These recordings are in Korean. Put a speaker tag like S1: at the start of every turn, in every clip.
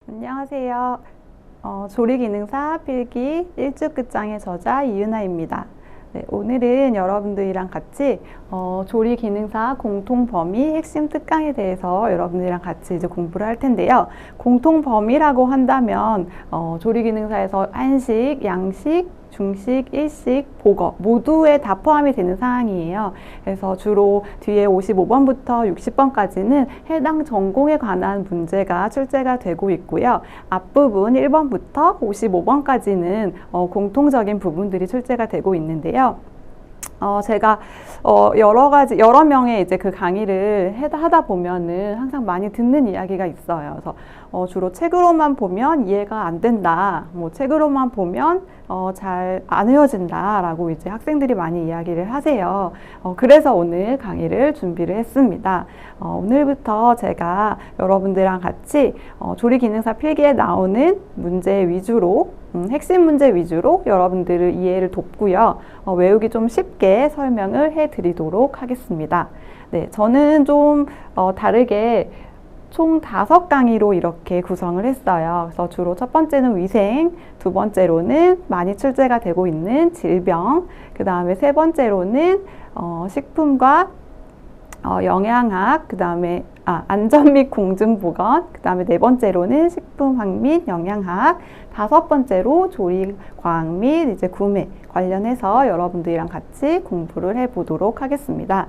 S1: 안녕하세요. 조리기능사 필기 1주 끝장의 저자 이윤아입니다. 네, 오늘은 여러분들이랑 같이 조리기능사 공통범위 핵심 특강에 대해서 여러분들이랑 같이 이제 공부를 할 텐데요. 공통범위라고 한다면 조리기능사에서 한식, 양식, 중식, 일식, 복어 모두에 다 포함이 되는 사항이에요. 그래서 주로 뒤에 55번부터 60번까지는 해당 전공에 관한 문제가 출제가 되고 있고요. 앞부분 1번부터 55번까지는 공통적인 부분들이 출제가 되고 있는데요. 제가 여러 명의 이제 그 강의를 하다 보면은 항상 많이 듣는 이야기가 있어요. 그래서 주로 책으로만 보면 이해가 안 된다. 뭐 책으로만 보면 잘 안 외워진다 라고 이제 학생들이 많이 이야기를 하세요. 그래서 오늘 강의를 준비를 했습니다. 오늘부터 제가 여러분들이랑 같이 조리기능사 필기에 나오는 문제 위주로 핵심 문제 위주로 여러분들을 이해를 돕고요. 외우기 좀 쉽게 설명을 해드리도록 하겠습니다. 네, 저는 좀 다르게 총 5강의로 이렇게 구성을 했어요. 그래서 주로 첫 번째는 위생, 두 번째로는 많이 출제가 되고 있는 질병, 그 다음에 세 번째로는 식품과 영양학, 그 다음에 안전 및 공중보건, 그 다음에 네 번째로는 식품학 및 영양학, 다섯 번째로 조리과학 및 이제 구매 관련해서 여러분들이랑 같이 공부를 해보도록 하겠습니다.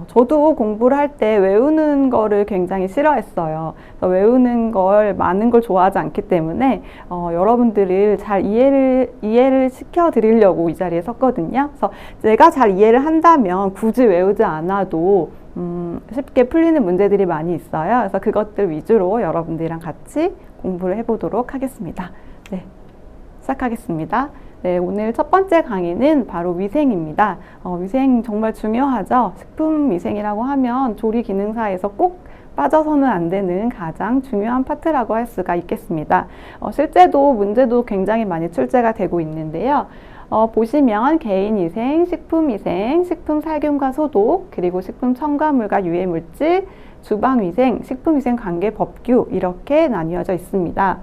S1: 저도 공부를 할 때 외우는 거를 굉장히 싫어했어요. 외우는 걸 많은 걸 좋아하지 않기 때문에 여러분들을 잘 이해를 시켜드리려고 이 자리에 섰거든요. 그래서 제가 잘 이해를 한다면 굳이 외우지 않아도 쉽게 풀리는 문제들이 많이 있어요. 그래서 그것들 위주로 여러분들이랑 같이 공부를 해보도록 하겠습니다. 네, 시작하겠습니다. 네, 오늘 첫 번째 강의는 바로 위생입니다. 위생 정말 중요하죠. 식품위생이라고 하면 조리기능사에서 꼭 빠져서는 안 되는 가장 중요한 파트라고 할 수가 있겠습니다. 실제도 문제도 굉장히 많이 출제가 되고 있는데요. 보시면 개인위생, 식품위생, 식품살균과 소독, 그리고 식품 첨가물과 유해물질, 주방위생, 식품위생 관계 법규 이렇게 나뉘어져 있습니다.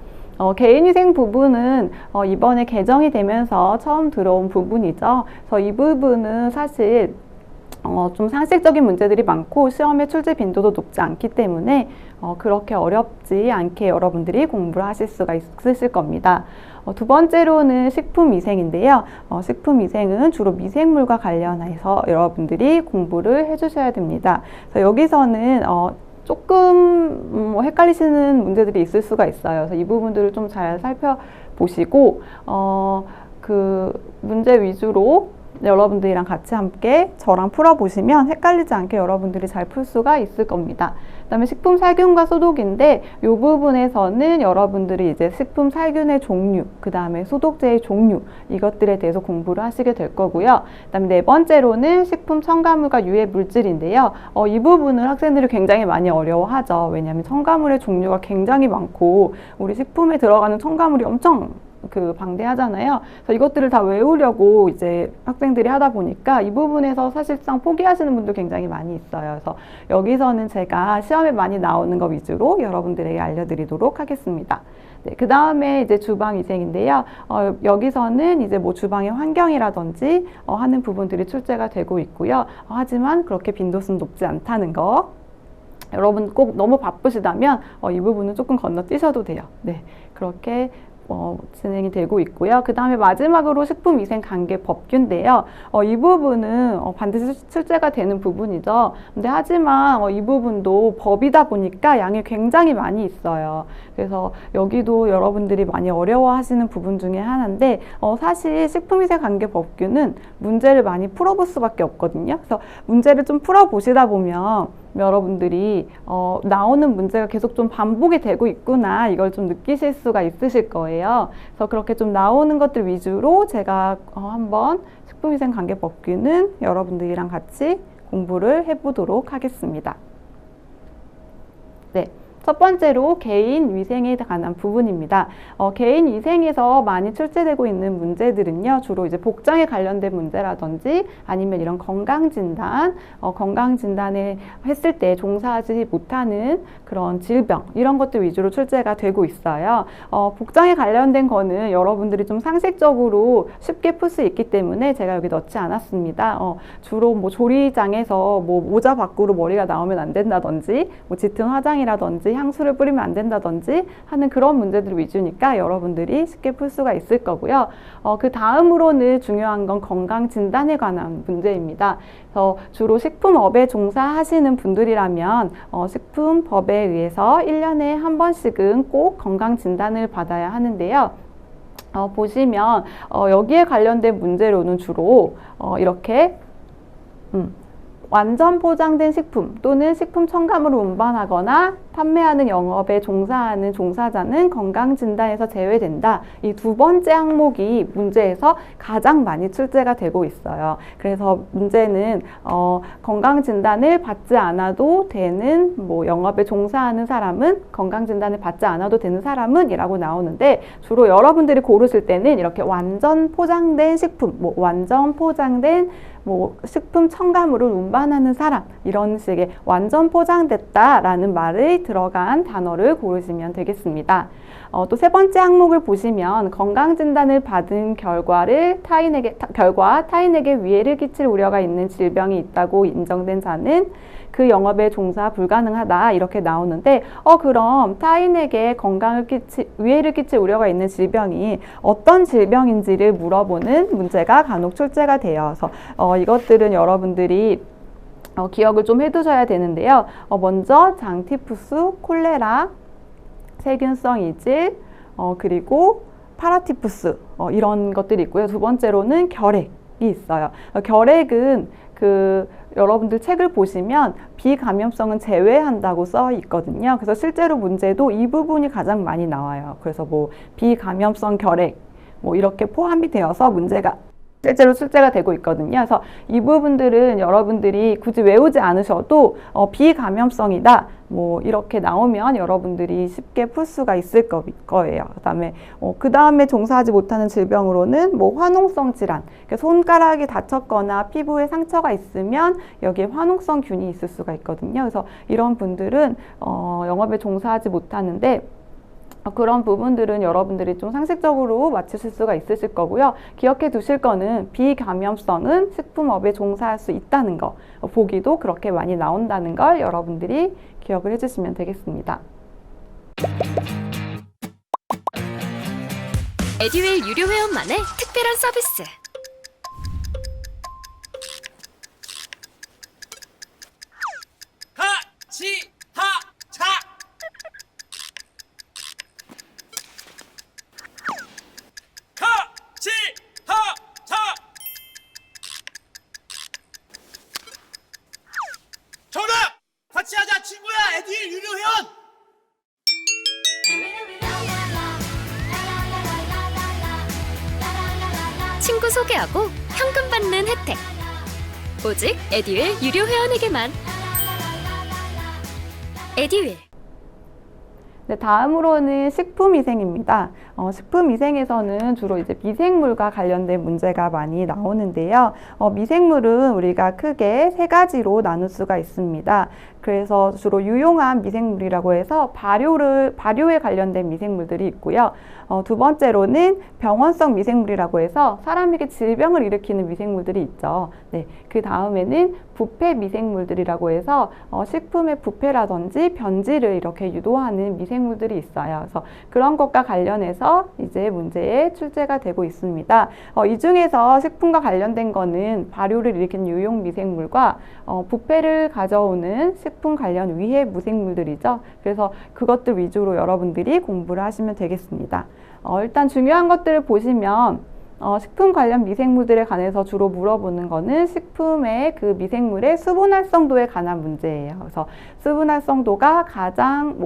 S1: 개인위생 부분은 이번에 개정이 되면서 처음 들어온 부분이죠. 그래서 이 부분은 사실 좀 상식적인 문제들이 많고 시험의 출제 빈도도 높지 않기 때문에 그렇게 어렵지 않게 여러분들이 공부를 하실 수가 있으실 겁니다. 두 번째로는 식품위생인데요. 식품위생은 주로 미생물과 관련해서 여러분들이 공부를 해주셔야 됩니다. 그래서 여기서는 조금 헷갈리시는 문제들이 있을 수가 있어요. 그래서 이 부분들을 좀 잘 살펴보시고 그 문제 위주로 여러분들이랑 같이 함께 저랑 풀어보시면 헷갈리지 않게 여러분들이 잘 풀 수가 있을 겁니다. 그 다음에 식품 살균과 소독인데 이 부분에서는 여러분들이 이제 식품 살균의 종류, 그 다음에 소독제의 종류 이것들에 대해서 공부를 하시게 될 거고요. 그 다음에 네 번째로는 식품 첨가물과 유해 물질인데요. 이 부분을 학생들이 굉장히 많이 어려워하죠. 왜냐하면 첨가물의 종류가 굉장히 많고 우리 식품에 들어가는 첨가물이 엄청 방대하잖아요. 그래서 이것들을 다 외우려고 이제 학생들이 하다 보니까 이 부분에서 사실상 포기하시는 분도 굉장히 많이 있어요. 그래서 여기서는 제가 시험에 많이 나오는 거 위주로 여러분들에게 알려드리도록 하겠습니다. 네, 그 다음에 이제 주방위생인데요. 여기서는 이제 뭐 주방의 환경이라든지 하는 부분들이 출제가 되고 있고요. 하지만 그렇게 빈도수는 높지 않다는 거. 여러분 꼭 너무 바쁘시다면 이 부분은 조금 건너뛰셔도 돼요. 네, 그렇게 진행이 되고 있고요. 그 다음에 마지막으로 식품위생관계 법규인데요. 이 부분은 반드시 출제가 되는 부분이죠. 근데 하지만 이 부분도 법이다 보니까 양이 굉장히 많이 있어요. 그래서 여기도 여러분들이 많이 어려워하시는 부분 중에 하나인데 사실 식품위생관계 법규는 문제를 많이 풀어볼 수밖에 없거든요. 그래서 문제를 좀 풀어보시다 보면 여러분들이 나오는 문제가 계속 좀 반복이 되고 있구나 이걸 좀 느끼실 수가 있으실 거예요. 그래서 그렇게 좀 나오는 것들 위주로 제가 한번 식품위생관계법규는 여러분들이랑 같이 공부를 해보도록 하겠습니다. 네. 첫 번째로 개인 위생에 관한 부분입니다. 개인 위생에서 많이 출제되고 있는 문제들은요, 주로 이제 복장에 관련된 문제라든지 아니면 이런 건강진단, 건강진단을 했을 때 종사하지 못하는 그런 질병, 이런 것들 위주로 출제가 되고 있어요. 복장에 관련된 거는 여러분들이 좀 상식적으로 쉽게 풀 수 있기 때문에 제가 여기 넣지 않았습니다. 주로 뭐 조리장에서 뭐 모자 밖으로 머리가 나오면 안 된다든지, 뭐 짙은 화장이라든지 향수를 뿌리면 안 된다든지 하는 그런 문제들 위주니까 여러분들이 쉽게 풀 수가 있을 거고요. 그 다음으로는 중요한 건 건강진단에 관한 문제입니다. 그래서 주로 식품업에 종사하시는 분들이라면 식품법에 의해서 1년에 한 번씩은 꼭 건강진단을 받아야 하는데요. 보시면 여기에 관련된 문제로는 주로 이렇게 완전 포장된 식품 또는 식품 첨가물을 운반하거나 판매하는 영업에 종사하는 종사자는 건강진단에서 제외된다. 이 두 번째 항목이 문제에서 가장 많이 출제가 되고 있어요. 그래서 문제는 건강진단을 받지 않아도 되는, 뭐 영업에 종사하는 사람은, 건강진단을 받지 않아도 되는 사람은 이라고 나오는데, 주로 여러분들이 고르실 때는 이렇게 완전 포장된 식품, 뭐 완전 포장된 뭐 식품 첨가물을 운반하는 사람, 이런 식의 완전 포장됐다라는 말을 들어간 단어를 고르시면 되겠습니다. 또 세 번째 항목을 보시면 건강진단을 받은 타인에게 위해를 끼칠 우려가 있는 질병이 있다고 인정된 자는 그 영업에 종사 불가능하다, 이렇게 나오는데 그럼 타인에게 위해를 끼칠 우려가 있는 질병이 어떤 질병인지를 물어보는 문제가 간혹 출제가 되어서 이것들은 여러분들이 기억을 좀 해두셔야 되는데요. 먼저 장티푸스, 콜레라, 세균성 이질, 그리고 파라티푸스, 이런 것들이 있고요. 두 번째로는 결핵이 있어요. 결핵은 여러분들 책을 보시면 비감염성은 제외한다고 써 있거든요. 그래서 실제로 문제도 이 부분이 가장 많이 나와요. 그래서 뭐 비감염성 결핵, 뭐 이렇게 포함이 되어서 문제가 실제로 출제가 되고 있거든요. 그래서 이 부분들은 여러분들이 굳이 외우지 않으셔도 비감염성이다, 뭐 이렇게 나오면 여러분들이 쉽게 풀 수가 있을 거예요. 그 다음에 종사하지 못하는 질병으로는 뭐 화농성 질환, 그러니까 손가락이 다쳤거나 피부에 상처가 있으면 여기에 화농성 균이 있을 수가 있거든요. 그래서 이런 분들은 영업에 종사하지 못하는데, 그런 부분들은 여러분들이 좀 상식적으로 맞추실 수가 있으실 거고요. 기억해 두실 거는 비감염성은 식품업에 종사할 수 있다는 거, 보기도 그렇게 많이 나온다는 걸 여러분들이 기억을 해주시면 되겠습니다.
S2: 에듀윌 유료 회원만의 특별한 서비스.
S3: 같이 하자 친구야. 에듀윌 유료 회원.
S2: 친구 소개하고 현금 받는 혜택. 오직 에듀윌 유료 회원에게만. 에듀윌.
S1: 네, 다음으로는 식품위생입니다. 식품위생에서는 주로 이제 미생물과 관련된 문제가 많이 나오는데요. 미생물은 우리가 크게 세 가지로 나눌 수가 있습니다. 그래서 주로 유용한 미생물이라고 해서 발효에 관련된 미생물들이 있고요. 두 번째로는 병원성 미생물이라고 해서 사람에게 질병을 일으키는 미생물들이 있죠. 네, 그 다음에는 부패 미생물들이라고 해서 식품의 부패라든지 변질을 이렇게 유도하는 미생물들이 있어요. 그래서 그런 것과 관련해서 이제 문제에 출제가 되고 있습니다. 이 중에서 식품과 관련된 거는 발효를 일으키는 유용 미생물과 부패를 가져오는 식품 관련 위해 무생물들이죠. 그래서 그것들 위주로 여러분들이 공부를 하시면 되겠습니다. 일단 중요한 것들을 보시면 식품 관련 미생물들에 관해서 주로 물어보는 거는 식품의 그 미생물의 수분 활성도에 관한 문제예요. 그래서 수분 활성도가 가장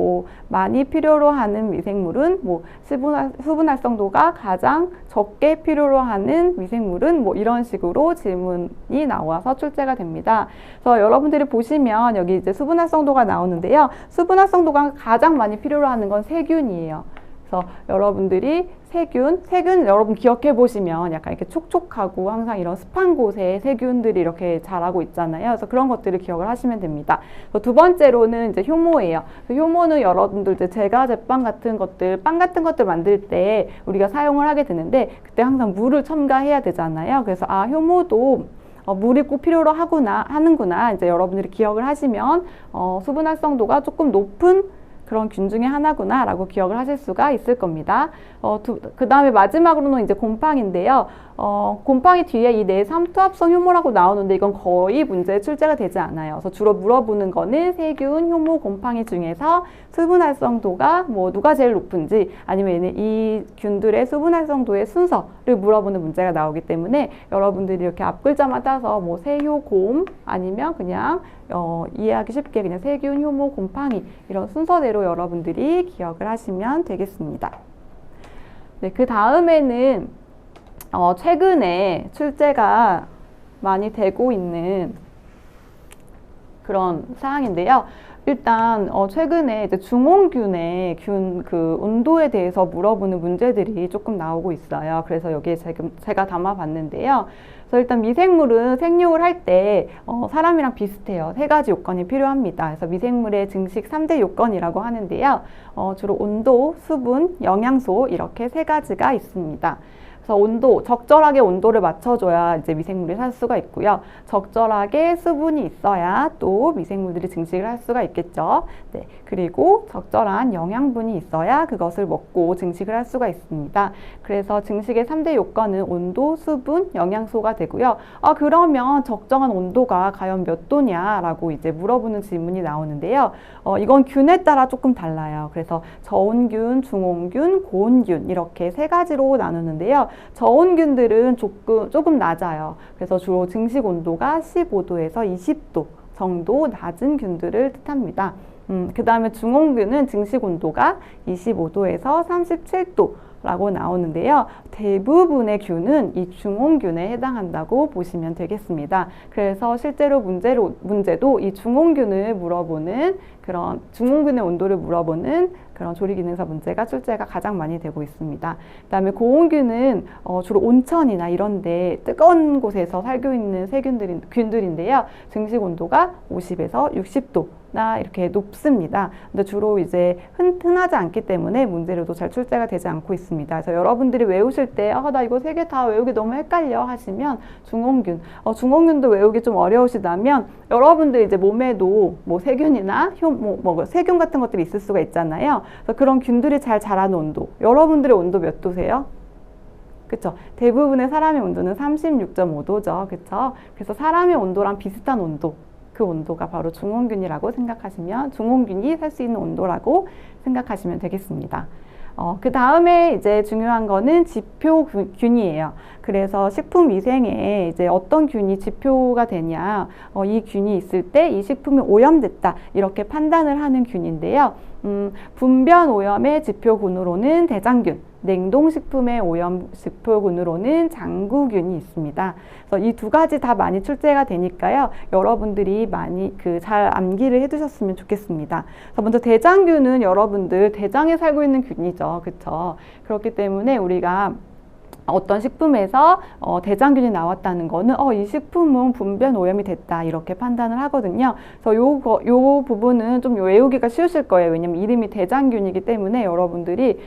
S1: 많이 필요로 하는 미생물은 수분 활성도가 가장 적게 필요로 하는 미생물은 이런 식으로 질문이 나와서 출제가 됩니다. 그래서 여러분들이 보시면 여기 이제 수분 활성도가 나오는데요. 수분 활성도가 가장 많이 필요로 하는 건 세균이에요. 그래서 여러분들이 세균 여러분 기억해 보시면 약간 이렇게 촉촉하고 항상 이런 습한 곳에 세균들이 이렇게 자라고 있잖아요. 그래서 그런 것들을 기억을 하시면 됩니다. 두 번째로는 이제 효모예요. 효모는 여러분들 이제 제과 제빵 같은 것들, 빵 같은 것들 만들 때 우리가 사용을 하게 되는데 그때 항상 물을 첨가해야 되잖아요. 그래서 효모도 물이 꼭 필요로 하는구나. 이제 여러분들이 기억을 하시면 수분 활성도가 조금 높은 그런 균 중에 하나구나 라고 기억을 하실 수가 있을 겁니다. 그 다음에 마지막으로는 이제 곰팡인데요. 곰팡이 뒤에 이 내삼투압성 효모라고 나오는데 이건 거의 문제에 출제가 되지 않아요. 그래서 주로 물어보는 거는 세균, 효모, 곰팡이 중에서 수분 활성도가 누가 제일 높은지 아니면 이 균들의 수분 활성도의 순서를 물어보는 문제가 나오기 때문에 여러분들이 이렇게 앞글자만 따서 세효, 곰 아니면 그냥 이해하기 쉽게 그냥 세균, 효모, 곰팡이 이런 순서대로 여러분들이 기억을 하시면 되겠습니다. 네, 그 다음에는 최근에 출제가 많이 되고 있는 그런 사항인데요. 일단 최근에 이제 중홍균의 그 온도에 대해서 물어보는 문제들이 조금 나오고 있어요. 그래서 여기에 제가 담아봤는데요. 그래서 일단 미생물은 생육을 할 때 사람이랑 비슷해요. 3가지 요건이 필요합니다. 그래서 미생물의 증식 3대 요건이라고 하는데요. 주로 온도, 수분, 영양소 이렇게 3가지가 있습니다. 그래서 적절하게 온도를 맞춰줘야 이제 미생물이 살 수가 있고요. 적절하게 수분이 있어야 또 미생물들이 증식을 할 수가 있겠죠. 네, 그리고 적절한 영양분이 있어야 그것을 먹고 증식을 할 수가 있습니다. 그래서 증식의 3대 요건은 온도, 수분, 영양소가 되고요. 그러면 적정한 온도가 과연 몇 도냐라고 이제 물어보는 질문이 나오는데요. 이건 균에 따라 조금 달라요. 그래서 저온균, 중온균, 고온균 이렇게 3가지로 나누는데요. 저온균들은 조금 낮아요. 그래서 주로 증식 온도가 15도에서 20도 정도 낮은 균들을 뜻합니다. 그 다음에 중온균은 증식 온도가 25도에서 37도 라고 나오는데요. 대부분의 균은 이 중홍균에 해당한다고 보시면 되겠습니다. 그래서 실제로 문제도 이 중홍균을 물어보는 그런 중홍균의 온도를 물어보는 그런 조리기능사 문제가 출제가 가장 많이 되고 있습니다. 그 다음에 고온균은 주로 온천이나 이런데 뜨거운 곳에서 살고 있는 균들인데요. 증식 온도가 50에서 60도나 이렇게 높습니다. 근데 주로 이제 흔하지 않기 때문에 문제로도 잘 출제가 되지 않고 있습니다. 그래서 여러분들이 외우실 때 나 이거 3개 다 외우기 너무 헷갈려 하시면 중홍균, 중홍균도 외우기 좀 어려우시다면 여러분들 이제 몸에도 세균이나 세균 같은 것들이 있을 수가 있잖아요. 그래서 그런 균들이 잘 자라는 온도, 여러분들의 온도 몇 도세요? 그쵸? 대부분의 사람의 온도는 36.5도죠. 그쵸? 그래서 사람의 온도랑 비슷한 온도, 그 온도가 바로 중홍균이라고 생각하시면, 중홍균이 살 수 있는 온도라고 생각하시면 되겠습니다. 그 다음에 이제 중요한 거는 지표균이에요. 그래서 식품위생에 이제 어떤 균이 지표가 되냐, 이 균이 있을 때 이 식품이 오염됐다 이렇게 판단을 하는 균인데요. 분변 오염의 지표군으로는 대장균, 냉동식품의 오염 지표군으로는 장구균이 있습니다. 그래서 이 2가지 다 많이 출제가 되니까요. 여러분들이 많이 잘 암기를 해두셨으면 좋겠습니다. 그래서 먼저 대장균은 여러분들 대장에 살고 있는 균이죠. 그렇죠? 그렇기 때문에 우리가 어떤 식품에서 대장균이 나왔다는 거는 이 식품은 분변 오염이 됐다 이렇게 판단을 하거든요. 그래서 요 부분은 좀 외우기가 쉬우실 거예요. 왜냐면 이름이 대장균이기 때문에 여러분들이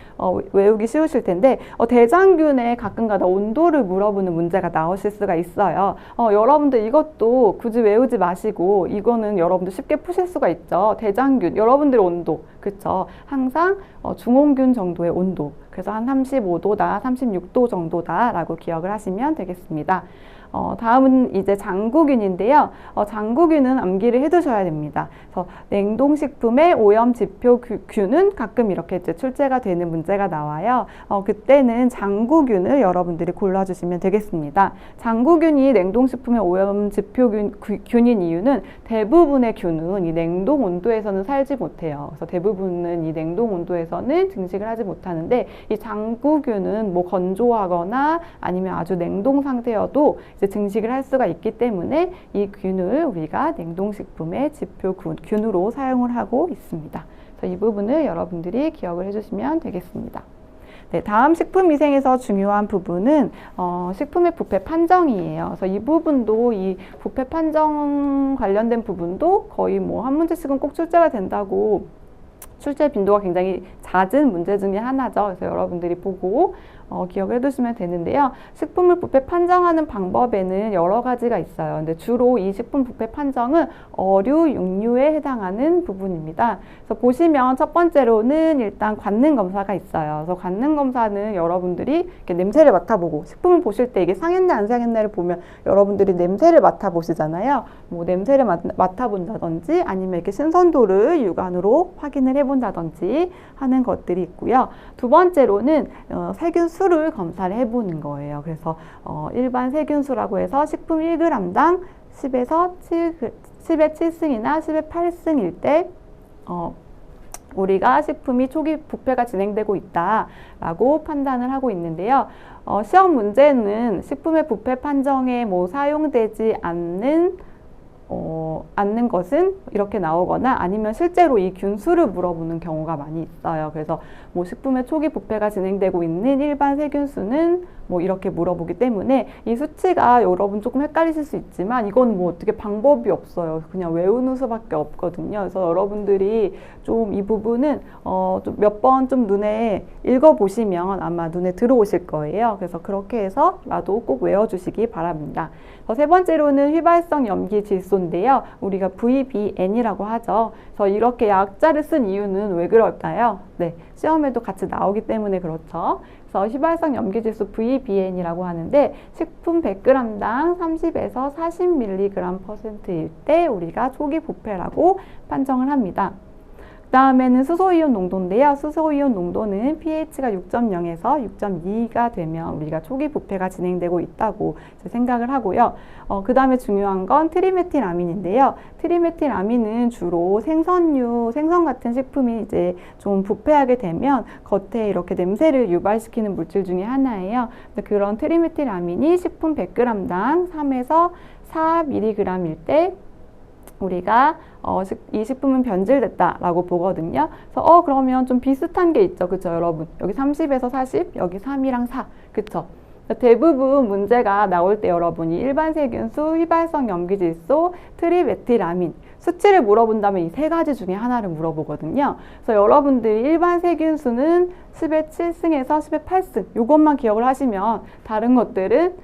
S1: 외우기 쉬우실 텐데 대장균의 가끔가다 온도를 물어보는 문제가 나오실 수가 있어요. 여러분들 이것도 굳이 외우지 마시고 이거는 여러분들 쉽게 푸실 수가 있죠. 대장균, 여러분들의 온도, 그쵸? 항상 중홍균 정도의 온도 그래서 한 35도다, 36도 정도다라고 기억을 하시면 되겠습니다. 다음은 이제 장구균인데요. 장구균은 암기를 해두셔야 됩니다. 그래서 냉동식품의 오염지표균은 가끔 이렇게 이제 출제가 되는 문제가 나와요. 그때는 장구균을 여러분들이 골라주시면 되겠습니다. 장구균이 냉동식품의 오염지표균인 이유는 대부분의 균은 이 냉동 온도에서는 살지 못해요. 그래서 대부분은 이 냉동 온도에서는 증식을 하지 못하는데 이 장구균은 뭐 건조하거나 아니면 아주 냉동 상태여도 이제 증식을 할 수가 있기 때문에 이 균을 우리가 냉동식품의 지표균으로 사용을 하고 있습니다. 그래서 이 부분을 여러분들이 기억을 해주시면 되겠습니다. 네, 다음 식품위생에서 중요한 부분은 식품의 부패 판정이에요. 그래서 이 부분도 이 부패 판정 관련된 부분도 거의 뭐 한 문제씩은 꼭 출제가 된다고 출제 빈도가 굉장히 잦은 문제 중에 하나죠. 그래서 여러분들이 보고 기억을 해두시면 되는데요. 식품을 부패 판정하는 방법에는 여러 가지가 있어요. 근데 주로 이 식품 부패 판정은 어류, 육류에 해당하는 부분입니다. 그래서 보시면 첫 번째로는 일단 관능 검사가 있어요. 그래서 관능 검사는 여러분들이 이렇게 냄새를 맡아보고 식품을 보실 때 이게 상했네 안 상했네를 보면 여러분들이 냄새를 맡아보시잖아요. 뭐 냄새를 맡아본다든지 아니면 이렇게 신선도를 육안으로 확인을 해본다든지 하는 것들이 있고요. 두 번째로는 세균 수를 검사를 해보는 거예요. 그래서 일반 세균수라고 해서 식품 1g당 10에서 10의 7승이나 10의 8승일 때 우리가 식품이 초기 부패가 진행되고 있다라고 판단을 하고 있는데요. 시험 문제는 식품의 부패 판정에 뭐 사용되지 않는 것은 이렇게 나오거나 아니면 실제로 이 균수를 물어보는 경우가 많이 있어요. 그래서 뭐 식품의 초기 부패가 진행되고 있는 일반 세균수는 뭐 이렇게 물어보기 때문에 이 수치가 여러분 조금 헷갈리실 수 있지만 이건 뭐 어떻게 방법이 없어요. 그냥 외우는 수밖에 없거든요. 그래서 여러분들이 좀 이 부분은 좀 몇 번 좀 눈에 읽어보시면 아마 눈에 들어오실 거예요. 그래서 그렇게 해서라도 꼭 외워주시기 바랍니다. 세 번째로는 휘발성 염기 질소인데요. 우리가 VBN이라고 하죠. 그래서 이렇게 약자를 쓴 이유는 왜 그럴까요? 네, 시험에도 같이 나오기 때문에 그렇죠. 그래서 휘발성 염기질소 VBN이라고 하는데 식품 100g당 30에서 40mg%일 때 우리가 초기 부패라고 판정을 합니다. 다음에는 수소이온 농도인데요. 수소이온 농도는 pH가 6.0에서 6.2가 되면 우리가 초기 부패가 진행되고 있다고 생각을 하고요. 그 다음에 중요한 건 트리메틸아민인데요. 트리메틸아민은 주로 생선 같은 식품이 이제 좀 부패하게 되면 겉에 이렇게 냄새를 유발시키는 물질 중에 하나예요. 그런 트리메틸아민이 식품 100g당 3에서 4mg일 때 우리가 이 식품은 변질됐다라고 보거든요. 그래서 그러면 좀 비슷한 게 있죠. 그쵸, 여러분? 여기 30에서 40, 여기 3이랑 4. 그쵸? 대부분 문제가 나올 때 여러분이 일반 세균수, 휘발성 염기질소, 트리메틸아민 수치를 물어본다면 이 세 가지 중에 하나를 물어보거든요. 그래서 여러분들이 일반 세균수는 10의 7승에서 10의 8승 이것만 기억을 하시면 다른 것들은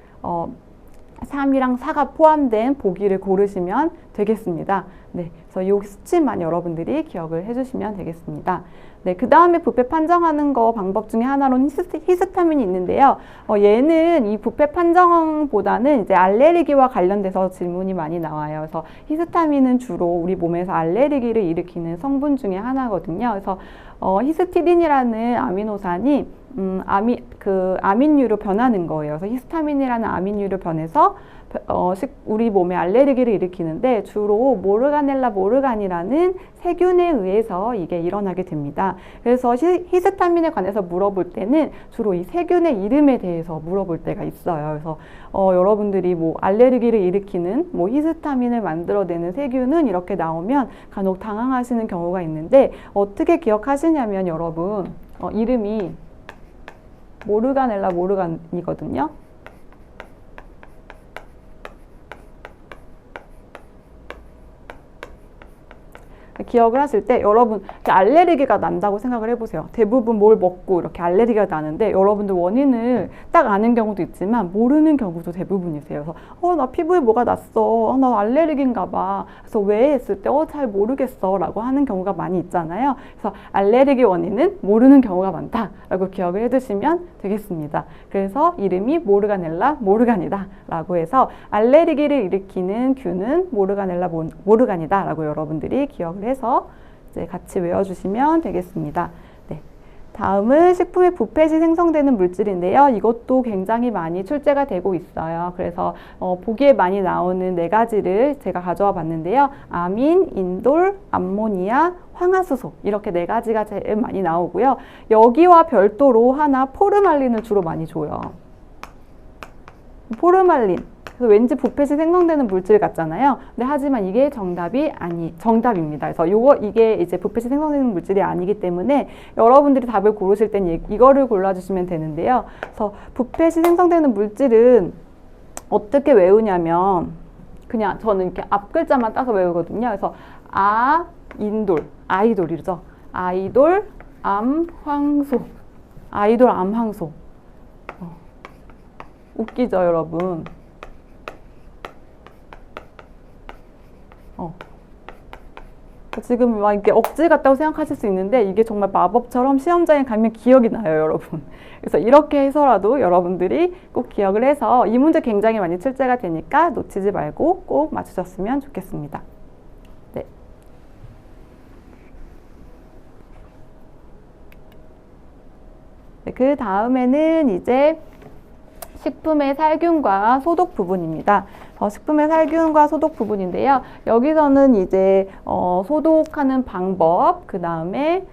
S1: 3이랑 4가 포함된 보기를 고르시면 되겠습니다. 네, 그래서 이 수치만 여러분들이 기억을 해주시면 되겠습니다. 네, 그 다음에 부패 판정하는 거 방법 중에 하나로는 히스타민이 있는데요. 얘는 이 부패 판정보다는 이제 알레르기와 관련돼서 질문이 많이 나와요. 그래서 히스타민은 주로 우리 몸에서 알레르기를 일으키는 성분 중에 하나거든요. 그래서 히스티딘이라는 아미노산이 아민류로 변하는 거예요. 그래서 히스타민이라는 아민류로 변해서 우리 몸에 알레르기를 일으키는데 주로 모르가넬라 모르간이라는 세균에 의해서 이게 일어나게 됩니다. 그래서 히스타민에 관해서 물어볼 때는 주로 이 세균의 이름에 대해서 물어볼 때가 있어요. 그래서 여러분들이 뭐 알레르기를 일으키는 뭐 히스타민을 만들어내는 세균은 이렇게 나오면 간혹 당황하시는 경우가 있는데 어떻게 기억하시냐면 여러분 이름이 모르가넬라 모르간이거든요. 기억을 하실 때 여러분 알레르기가 난다고 생각을 해보세요. 대부분 뭘 먹고 이렇게 알레르기가 나는데 여러분들 원인을 딱 아는 경우도 있지만 모르는 경우도 대부분이세요. 그래서 나 피부에 뭐가 났어. 나 알레르기인가 봐. 그래서 왜 했을 때 잘 모르겠어 라고 하는 경우가 많이 있잖아요. 그래서 알레르기 원인은 모르는 경우가 많다 라고 기억을 해두시면 되겠습니다. 그래서 이름이 모르가넬라 모르간이다 라고 해서 알레르기를 일으키는 균은 모르가넬라 모르간이다 라고 여러분들이 기억을 해서 이제 같이 외워주시면 되겠습니다. 네. 다음은 식품의 부패 시 생성되는 물질인데요. 이것도 굉장히 많이 출제가 되고 있어요. 그래서 보기에 많이 나오는 4가지를 제가 가져와 봤는데요. 아민, 인돌, 암모니아, 황화수소 이렇게 4가지가 제일 많이 나오고요. 여기와 별도로 하나 포르말린을 주로 많이 줘요. 포르말린. 그래서 왠지 부패 시 생성되는 물질 같잖아요. 근데 하지만 이게 정답입니다. 그래서 이게 이제 부패 시 생성되는 물질이 아니기 때문에 여러분들이 답을 고르실 땐 이거를 골라주시면 되는데요. 그래서 부패 시 생성되는 물질은 어떻게 외우냐면 그냥 저는 이렇게 앞 글자만 따서 외우거든요. 그래서 인돌, 아이돌이죠. 아이돌, 황소. 아이돌, 황소. 웃기죠, 여러분? 지금 막 이렇게 억지 같다고 생각하실 수 있는데 이게 정말 마법처럼 시험장에 가면 기억이 나요, 여러분. 그래서 이렇게 해서라도 여러분들이 꼭 기억을 해서 이 문제 굉장히 많이 출제가 되니까 놓치지 말고 꼭 맞추셨으면 좋겠습니다. 네. 네, 그 다음에는 이제 식품의 살균과 소독 부분입니다. 식품의 살균과 소독 부분인데요. 여기서는 이제 소독하는 방법, 그 다음에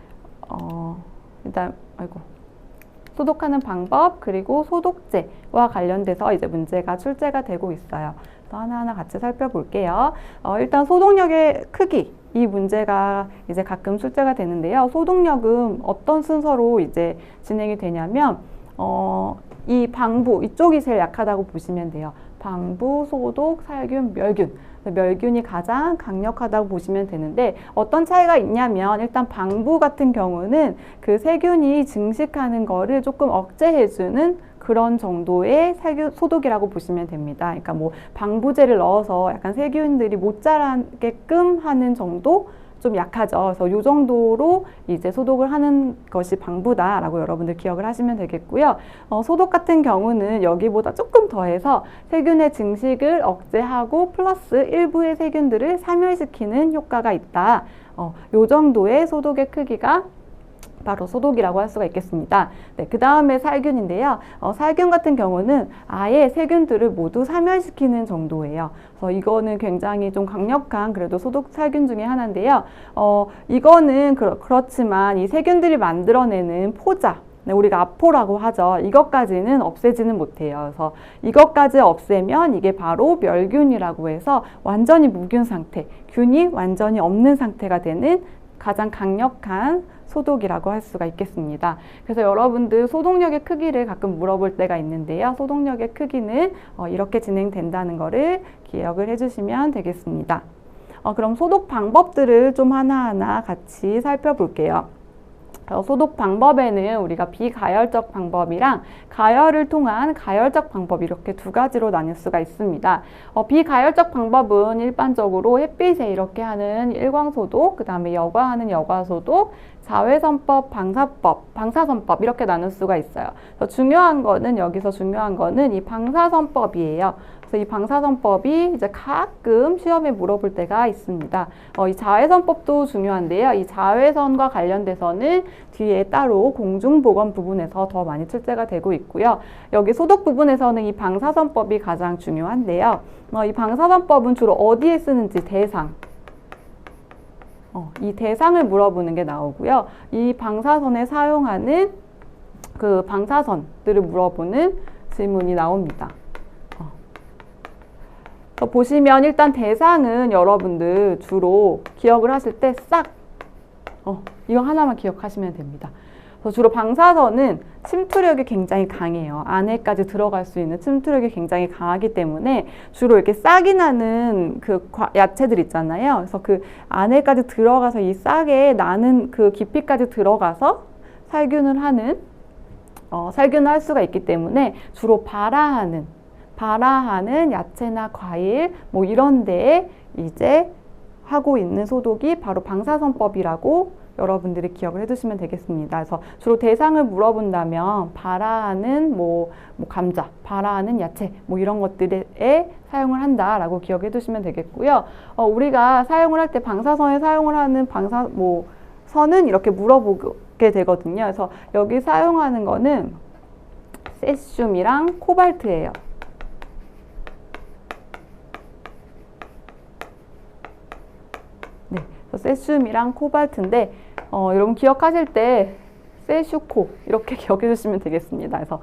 S1: 소독하는 방법 그리고 소독제와 관련돼서 이제 문제가 출제가 되고 있어요. 하나하나 같이 살펴볼게요. 일단 소독력의 크기. 이 문제가 이제 가끔 출제가 되는데요. 소독력은 어떤 순서로 이제 진행이 되냐면 이 방부 이쪽이 제일 약하다고 보시면 돼요. 방부, 소독, 살균, 멸균. 멸균이 가장 강력하다고 보시면 되는데 어떤 차이가 있냐면 일단 방부 같은 경우는 그 세균이 증식하는 거를 조금 억제해주는 그런 정도의 소독이라고 보시면 됩니다. 그러니까 뭐 방부제를 넣어서 약간 세균들이 못 자라게끔 하는 정도? 좀 약하죠. 그래서 이 정도로 이제 소독을 하는 것이 방부다라고 여러분들 기억을 하시면 되겠고요. 소독 같은 경우는 여기보다 조금 더해서 세균의 증식을 억제하고 플러스 일부의 세균들을 사멸시키는 효과가 있다. 이 정도의 소독의 크기가 바로 소독이라고 할 수가 있겠습니다. 네, 그 다음에 살균인데요. 살균 같은 경우는 아예 세균들을 모두 사멸시키는 정도예요. 그래서 이거는 굉장히 좀 강력한 그래도 소독 살균 중에 하나인데요. 이거는 그렇지만 이 세균들이 만들어내는 포자, 우리가 아포라고 하죠. 이것까지는 없애지는 못해요. 그래서 이것까지 없애면 이게 바로 멸균이라고 해서 완전히 무균 상태, 균이 완전히 없는 상태가 되는 가장 강력한 소독이라고 할 수가 있겠습니다. 그래서 여러분들 소독력의 크기를 가끔 물어볼 때가 있는데요. 소독력의 크기는 이렇게 진행된다는 거를 기억을 해주시면 되겠습니다. 그럼 소독 방법들을 좀 하나하나 같이 살펴볼게요. 소독 방법에는 우리가 비가열적 방법이랑 가열을 통한 가열적 방법 이렇게 2가지로 나눌 수가 있습니다. 비가열적 방법은 일반적으로 햇빛에 이렇게 하는 일광소독, 그 다음에 여과하는 여과소독, 자외선법, 방사선법 이렇게 나눌 수가 있어요. 여기서 중요한 거는 이 방사선법이에요. 그래서 이 방사선법이 이제 가끔 시험에 물어볼 때가 있습니다. 이 자외선법도 중요한데요. 이 자외선과 관련돼서는 뒤에 따로 공중보건 부분에서 더 많이 출제가 되고 있고요. 여기 소독 부분에서는 이 방사선법이 가장 중요한데요. 이 방사선법은 주로 어디에 쓰는지 대상. 이 대상을 물어보는 게 나오고요. 이 방사선에 사용하는 그 방사선들을 물어보는 질문이 나옵니다. 보시면 일단 대상은 여러분들 주로 기억을 하실 때 싹 이거 하나만 기억하시면 됩니다. 그래서 주로 방사선은 침투력이 굉장히 강해요. 안에까지 들어갈 수 있는 침투력이 굉장히 강하기 때문에 주로 이렇게 싹이 나는 그 야채들 있잖아요. 그래서 그 안에까지 들어가서 이 싹에 나는 그 깊이까지 들어가서 살균을 할 수가 있기 때문에 주로 발화하는 야채나 과일 뭐 이런 데에 이제 하고 있는 소독이 바로 방사선법이라고 여러분들이 기억을 해두시면 되겠습니다. 그래서 주로 대상을 물어본다면 발화하는 감자, 발화하는 야채 뭐 이런 것들에 사용을 한다라고 기억해 두시면 되겠고요. 우리가 사용을 할 때 방사선에 사용을 하는 선은 이렇게 물어보게 되거든요. 그래서 여기 사용하는 거는 세슘이랑 코발트예요. 네, 세슘이랑 코발트인데 여러분 기억하실 때 세슈코 이렇게 기억해 주시면 되겠습니다. 그래서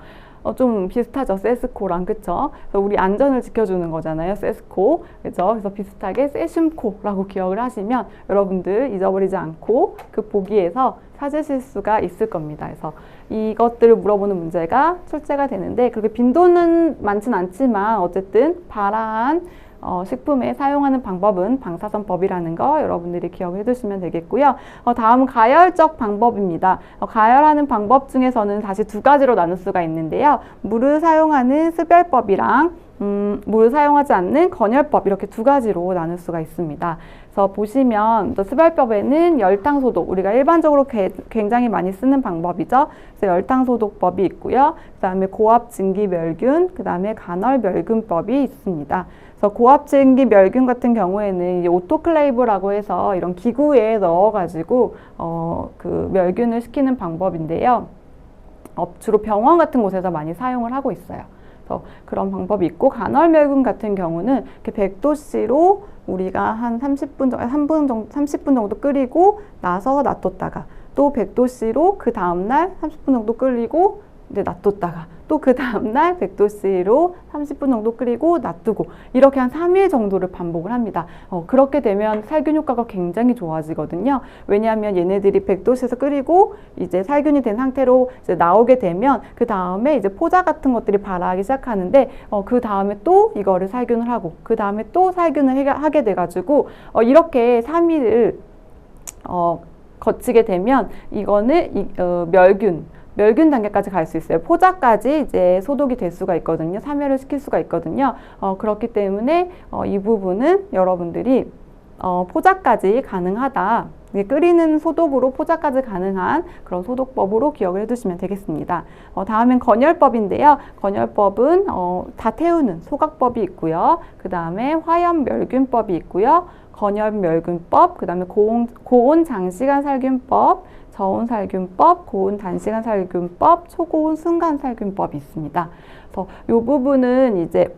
S1: 좀 비슷하죠. 세스코랑 그쵸? 그래서 우리 안전을 지켜주는 거잖아요. 세스코 그죠? 그래서 비슷하게 세슘코라고 기억을 하시면 여러분들 잊어버리지 않고 그 보기에서 찾으실 수가 있을 겁니다. 그래서 이것들을 물어보는 문제가 출제가 되는데 그렇게 빈도는 많진 않지만 어쨌든 발화한 식품에 사용하는 방법은 방사선법이라는 거 여러분들이 기억해 두시면 되겠고요. 다음은 가열적 방법입니다. 가열하는 방법 중에서는 다시 두 가지로 나눌 수가 있는데요. 물을 사용하는 습열법이랑 물을 사용하지 않는 건열법 이렇게 두 가지로 나눌 수가 있습니다. 그래서 보시면 습열법에는 열탕소독 우리가 일반적으로 굉장히 많이 쓰는 방법이죠. 그래서 열탕소독법이 있고요. 그 다음에 고압증기멸균, 그 다음에 간헐멸균법이 있습니다. 그래서 고압증기 멸균 같은 경우에는 이제 오토클레이브라고 해서 이런 기구에 넣어가지고 그 멸균을 시키는 방법인데요. 주로 병원 같은 곳에서 많이 사용을 하고 있어요. 그래서 그런 방법이 있고 간헐멸균 같은 경우는 이렇게 100도씨로 우리가 한 30분 정도 끓이고 나서 놔뒀다가 또 100도씨로 그 다음날 30분 정도 끓이고 이제 놔뒀다가 또 그 다음날 100도씨로 30분 정도 끓이고 놔두고 이렇게 한 3일 정도를 반복을 합니다. 그렇게 되면 살균 효과가 굉장히 좋아지거든요. 왜냐하면 얘네들이 100도씨에서 끓이고 이제 살균이 된 상태로 이제 나오게 되면 그 다음에 이제 포자 같은 것들이 발화하기 시작하는데 그 다음에 또 이거를 살균을 하고 그 다음에 또 살균을 하게 돼가지고 이렇게 3일을 거치게 되면 이거는 멸균 단계까지 갈 수 있어요. 포자까지 이제 소독이 될 수가 있거든요. 사멸을 시킬 수가 있거든요. 그렇기 때문에 이 부분은 여러분들이 포자까지 가능하다. 끓이는 소독으로 포자까지 가능한 그런 소독법으로 기억을 해두시면 되겠습니다. 다음엔 건열법인데요. 건열법은 다 태우는 소각법이 있고요. 그 다음에 화염멸균법이 있고요. 건열멸균법, 그 다음에 고온 장시간 살균법, 저온살균법, 고온 단시간 살균법, 초고온 순간 살균법이 있습니다. 그래서 이 부분은 이제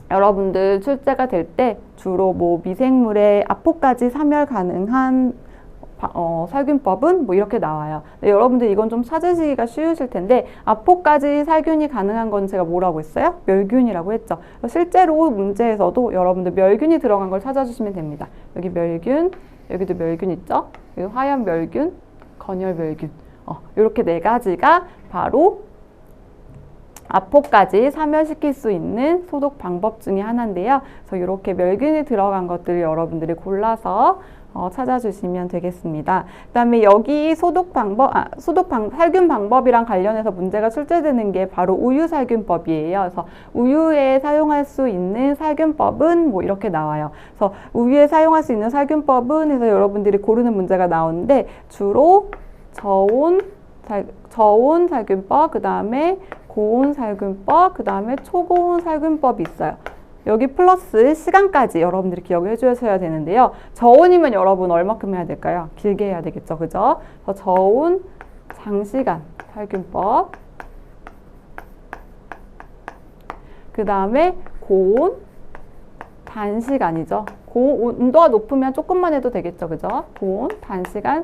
S1: 여러분들 출제가 될 때 주로 미생물의 아포까지 사멸 가능한 살균법은 이렇게 나와요. 여러분들 이건 좀 찾으시기가 쉬우실 텐데 아포까지 살균이 가능한 건 제가 뭐라고 했어요? 멸균이라고 했죠. 실제로 문제에서도 여러분들 멸균이 들어간 걸 찾아주시면 됩니다. 여기 멸균, 여기도 멸균 있죠? 여기 화염멸균, 건열멸균 이렇게 네 가지가 바로 아포까지 사멸시킬 수 있는 소독 방법 중에 하나인데요. 그래서 이렇게 멸균이 들어간 것들을 여러분들이 골라서 찾아주시면 되겠습니다. 그 다음에 여기 살균 방법이랑 관련해서 문제가 출제되는 게 바로 우유 살균법이에요. 그래서 우유에 사용할 수 있는 살균법은 이렇게 나와요. 그래서 우유에 사용할 수 있는 살균법은 해서 여러분들이 고르는 문제가 나오는데 주로 저온 살균법, 그 다음에 고온 살균법, 그 다음에 초고온 살균법이 있어요. 여기 플러스 시간까지 여러분들이 기억을 해주셔야 되는데요. 저온이면 여러분 얼마큼 해야 될까요? 길게 해야 되겠죠. 그죠? 그래서 저온 장시간 살균법, 그 다음에 고온 단시간이죠. 온도가 높으면 조금만 해도 되겠죠. 그죠? 고온 단시간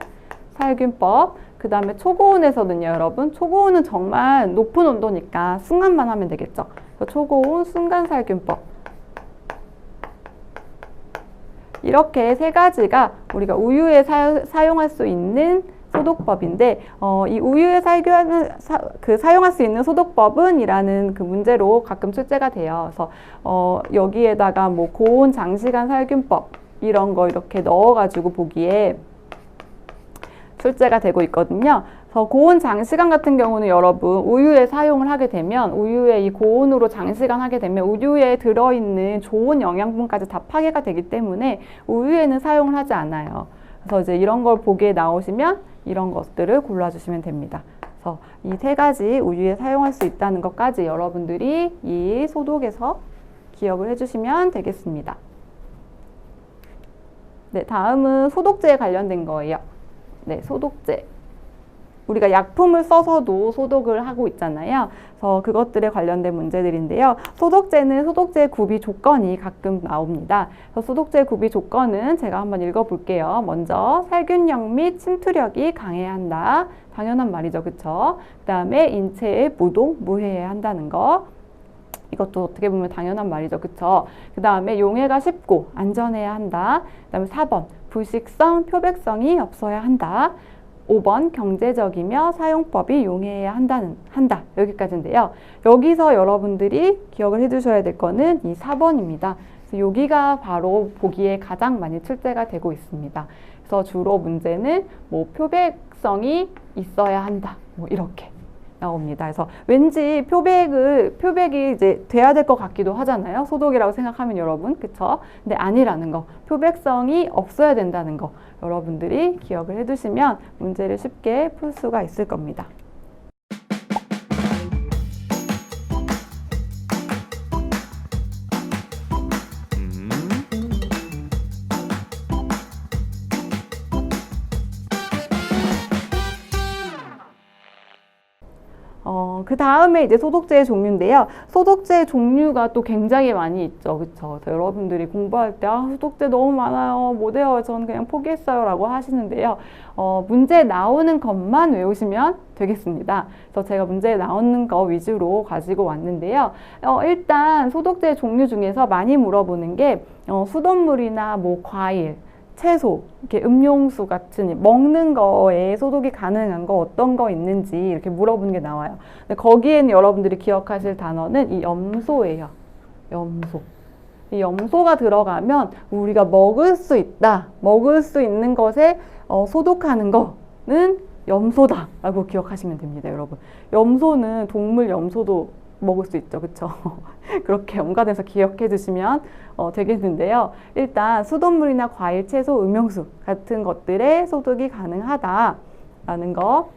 S1: 살균법. 그 다음에 초고온에서는요, 여러분. 초고온은 정말 높은 온도니까 순간만 하면 되겠죠. 초고온 순간 살균법. 이렇게 세 가지가 우리가 우유에 사용할 수 있는 소독법인데 이 우유에 사용할 수 있는 소독법은 이라는 그 문제로 가끔 출제가 돼요. 그래서 여기에다가 뭐 고온 장시간 살균법 이런 거 이렇게 넣어가지고 보기에 출제가 되고 있거든요. 그래서 고온 장시간 같은 경우는 여러분 우유에 사용을 하게 되면 우유에 이 고온으로 장시간 하게 되면 우유에 들어있는 좋은 영양분까지 다 파괴가 되기 때문에 우유에는 사용을 하지 않아요. 그래서 이제 이런 걸 보기에 나오시면 이런 것들을 골라주시면 됩니다. 그래서 이 세 가지 우유에 사용할 수 있다는 것까지 여러분들이 이 소독에서 기억을 해주시면 되겠습니다. 네, 다음은 소독제에 관련된 거예요. 네, 소독제. 우리가 약품을 써서도 소독을 하고 있잖아요. 그래서 그것들에 관련된 문제들인데요. 소독제는 소독제 구비 조건이 가끔 나옵니다. 그래서 소독제 구비 조건은 제가 한번 읽어볼게요. 먼저 살균력 및 침투력이 강해야 한다. 당연한 말이죠. 그쵸? 그 다음에 인체에 무해해야 한다는 거. 이것도 어떻게 보면 당연한 말이죠. 그쵸? 그 다음에 용해가 쉽고 안전해야 한다. 그 다음에 4번 불식성, 표백성이 없어야 한다. 5번 경제적이며 사용법이 용이해야 한다. 여기까지인데요. 여기서 여러분들이 기억을 해주셔야 될 거는 이 4번입니다. 그래서 여기가 바로 보기에 가장 많이 출제가 되고 있습니다. 그래서 주로 문제는 뭐 표백성이 있어야 한다. 뭐 이렇게 나옵니다. 그래서 왠지 표백이 이제 돼야 될 것 같기도 하잖아요. 소독이라고 생각하면 여러분, 그쵸? 근데 아니라는 거, 표백성이 없어야 된다는 거 여러분들이 기억을 해두시면 문제를 쉽게 풀 수가 있을 겁니다. 그 다음에 이제 소독제의 종류인데요. 소독제의 종류가 또 굉장히 많이 있죠. 그쵸? 여러분들이 공부할 때, 소독제 너무 많아요. 못 외워요. 저는 그냥 포기했어요. 라고 하시는데요. 문제 나오는 것만 외우시면 되겠습니다. 그래서 제가 문제에 나오는 거 위주로 가지고 왔는데요. 일단 소독제 종류 중에서 많이 물어보는 게, 수돗물이나 뭐 과일, 채소, 이렇게 음용수 같은 먹는 거에 소독이 가능한 거 어떤 거 있는지 이렇게 물어보는 게 나와요. 근데 거기에는 여러분들이 기억하실 단어는 이 염소예요. 염소. 이 염소가 들어가면 우리가 먹을 수 있다. 먹을 수 있는 것에 소독하는 거는 염소다 라고 기억하시면 됩니다, 여러분. 염소는 동물 염소도 먹을 수 있죠. 그쵸? 그렇게 연관해서 기억해 두시면 되겠는데요. 일단 수돗물이나 과일, 채소, 음용수 같은 것들에 소독이 가능하다라는 거,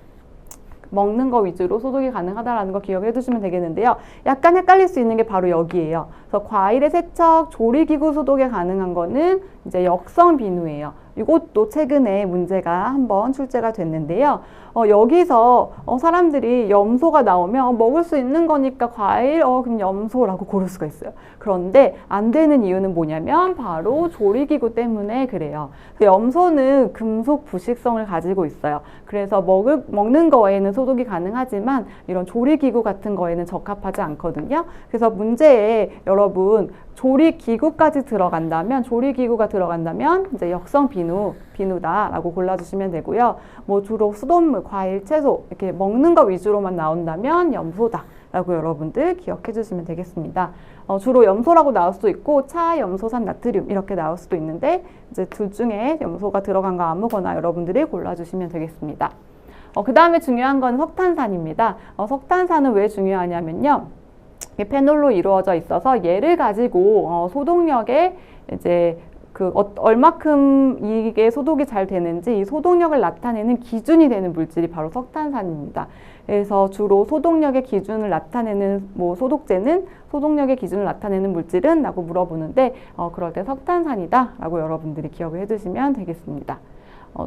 S1: 먹는 거 위주로 소독이 가능하다라는 거 기억해 두시면 되겠는데요. 약간 헷갈릴 수 있는 게 바로 여기예요. 그래서 과일의 세척, 조리기구 소독에 가능한 거는 이제 역성 비누예요. 이것도 최근에 문제가 한번 출제가 됐는데요. 여기서 사람들이 염소가 나오면 먹을 수 있는 거니까 과일, 그럼 염소라고 고를 수가 있어요. 그런데 안 되는 이유는 뭐냐면 바로 조리기구 때문에 그래요. 염소는 금속 부식성을 가지고 있어요. 그래서 먹는 거에는 소독이 가능하지만 이런 조리기구 같은 거에는 적합하지 않거든요. 그래서 문제에 여러분 조리기구가 들어간다면 이제 역성 비누다라고 골라주시면 되고요. 뭐 주로 수돗물, 과일, 채소 이렇게 먹는 거 위주로만 나온다면 염소다라고 여러분들 기억해 주시면 되겠습니다. 주로 염소라고 나올 수도 있고 차, 염소산, 나트륨 이렇게 나올 수도 있는데 이제 둘 중에 염소가 들어간 거 아무거나 여러분들이 골라주시면 되겠습니다. 그 다음에 중요한 건 석탄산입니다. 석탄산은 왜 중요하냐면요. 페놀로 이루어져 있어서 얘를 가지고 소독력에 이제 얼마큼 이게 소독이 잘 되는지 이 소독력을 나타내는 기준이 되는 물질이 바로 석탄산입니다. 그래서 주로 소독력의 기준을 나타내는 소독제는 소독력의 기준을 나타내는 물질은? 라고 물어보는데 그럴 때 석탄산이다 라고 여러분들이 기억을 해두시면 되겠습니다.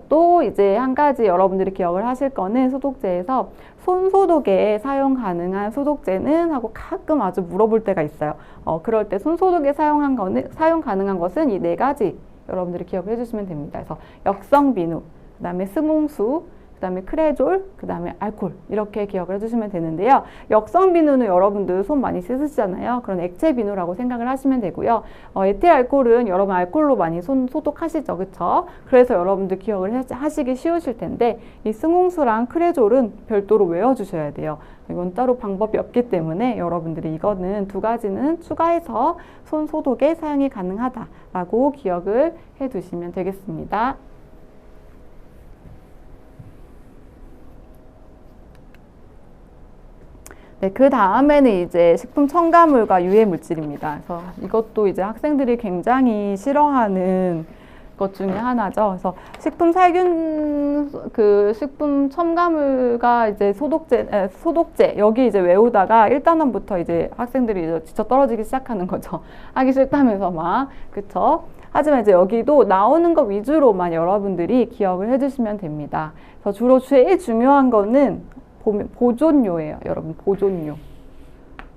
S1: 또 이제 한 가지 여러분들이 기억을 하실 거는 소독제에서 손소독에 사용 가능한 소독제는? 하고 가끔 아주 물어볼 때가 있어요. 그럴 때 손소독에 사용 가능한 것은 이 네 가지 여러분들이 기억을 해주시면 됩니다. 그래서 역성 비누, 그 다음에 스몽수, 그 그다음에 크레졸, 그다음에 알코올 이렇게 기억을 해주시면 되는데요. 역성 비누는 여러분들 손 많이 씻으시잖아요. 그런 액체 비누라고 생각을 하시면 되고요. 에틸 알코올은 여러분 알코올로 많이 손 소독하시죠, 그렇죠? 그래서 여러분들 기억을 하시기 쉬우실 텐데 이 승홍수랑 크레졸은 별도로 외워주셔야 돼요. 이건 따로 방법이 없기 때문에 여러분들이 이거는 두 가지는 추가해서 손 소독에 사용이 가능하다라고 기억을 해두시면 되겠습니다. 네, 그 다음에는 이제 식품 첨가물과 유해 물질입니다. 그래서 이것도 이제 학생들이 굉장히 싫어하는 것 중에 하나죠. 그래서 식품 식품 첨가물과 이제 소독제 여기 이제 외우다가 1단원부터 이제 학생들이 이제 지쳐 떨어지기 시작하는 거죠. 하기 싫다면서 막, 그쵸? 하지만 이제 여기도 나오는 것 위주로만 여러분들이 기억을 해주시면 됩니다. 그래서 주로 제일 중요한 거는 보존료예요. 여러분, 보존료.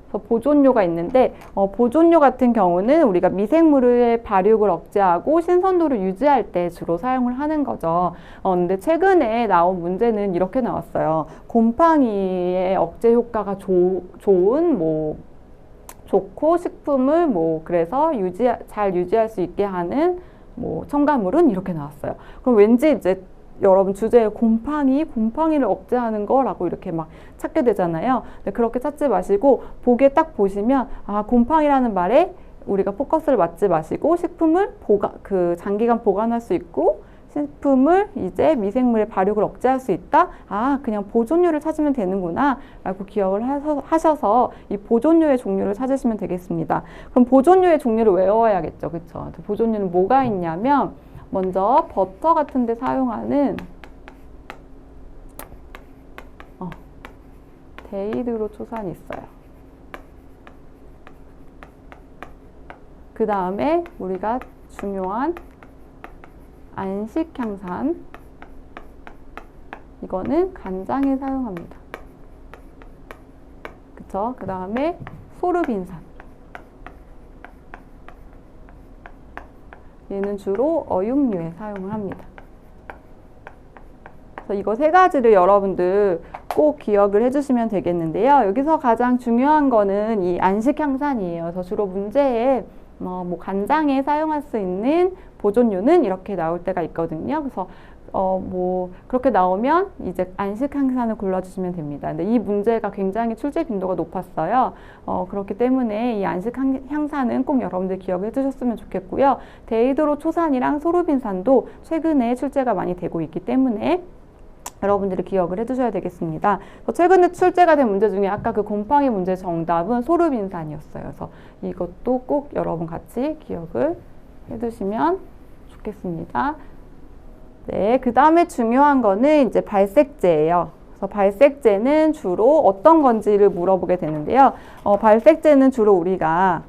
S1: 그래서 보존료가 있는데 보존료 같은 경우는 우리가 미생물의 발육을 억제하고 신선도를 유지할 때 주로 사용을 하는 거죠. 근데 최근에 나온 문제는 이렇게 나왔어요. 곰팡이의 억제 효과가 좋은 좋고 식품을 그래서 잘 유지할 수 있게 하는 첨가물은 이렇게 나왔어요. 그럼 왠지 이제 여러분 주제에 곰팡이를 억제하는 거라고 이렇게 막 찾게 되잖아요. 근데 그렇게 찾지 마시고 보기에 딱 보시면 곰팡이라는 말에 우리가 포커스를 맞지 마시고 식품을 장기간 보관할 수 있고 식품을 이제 미생물의 발육을 억제할 수 있다. 그냥 보존료를 찾으면 되는구나 라고 기억을 하셔서 이 보존료의 종류를 찾으시면 되겠습니다. 그럼 보존료의 종류를 외워야겠죠. 그쵸? 보존료는 뭐가 있냐면 먼저 버터 같은 데 사용하는 데이드로초산이 있어요. 그 다음에 우리가 중요한 안식향산, 이거는 간장에 사용합니다. 그쵸? 그 다음에 소르빈산, 얘는 주로 어육류에 사용을 합니다. 그래서 이거 세 가지를 여러분들 꼭 기억을 해주시면 되겠는데요. 여기서 가장 중요한 거는 이 안식향산이에요. 그래서 주로 문제에 간장에 사용할 수 있는 보존료는 이렇게 나올 때가 있거든요. 그래서 그렇게 나오면 이제 안식향산을 골라주시면 됩니다. 근데 이 문제가 굉장히 출제 빈도가 높았어요. 그렇기 때문에 이 안식향산은 꼭 여러분들 기억해 두셨으면 좋겠고요. 데이드로초산이랑 소르빈산도 최근에 출제가 많이 되고 있기 때문에 여러분들이 기억을 해두셔야 되겠습니다. 최근에 출제가 된 문제 중에 아까 그 곰팡이 문제 정답은 소르빈산이었어요. 그래서 이것도 꼭 여러분 같이 기억을 해두시면 좋겠습니다. 네, 그 다음에 중요한 거는 이제 발색제예요. 그래서 발색제는 주로 어떤 건지를 물어보게 되는데요. 발색제는 주로 우리가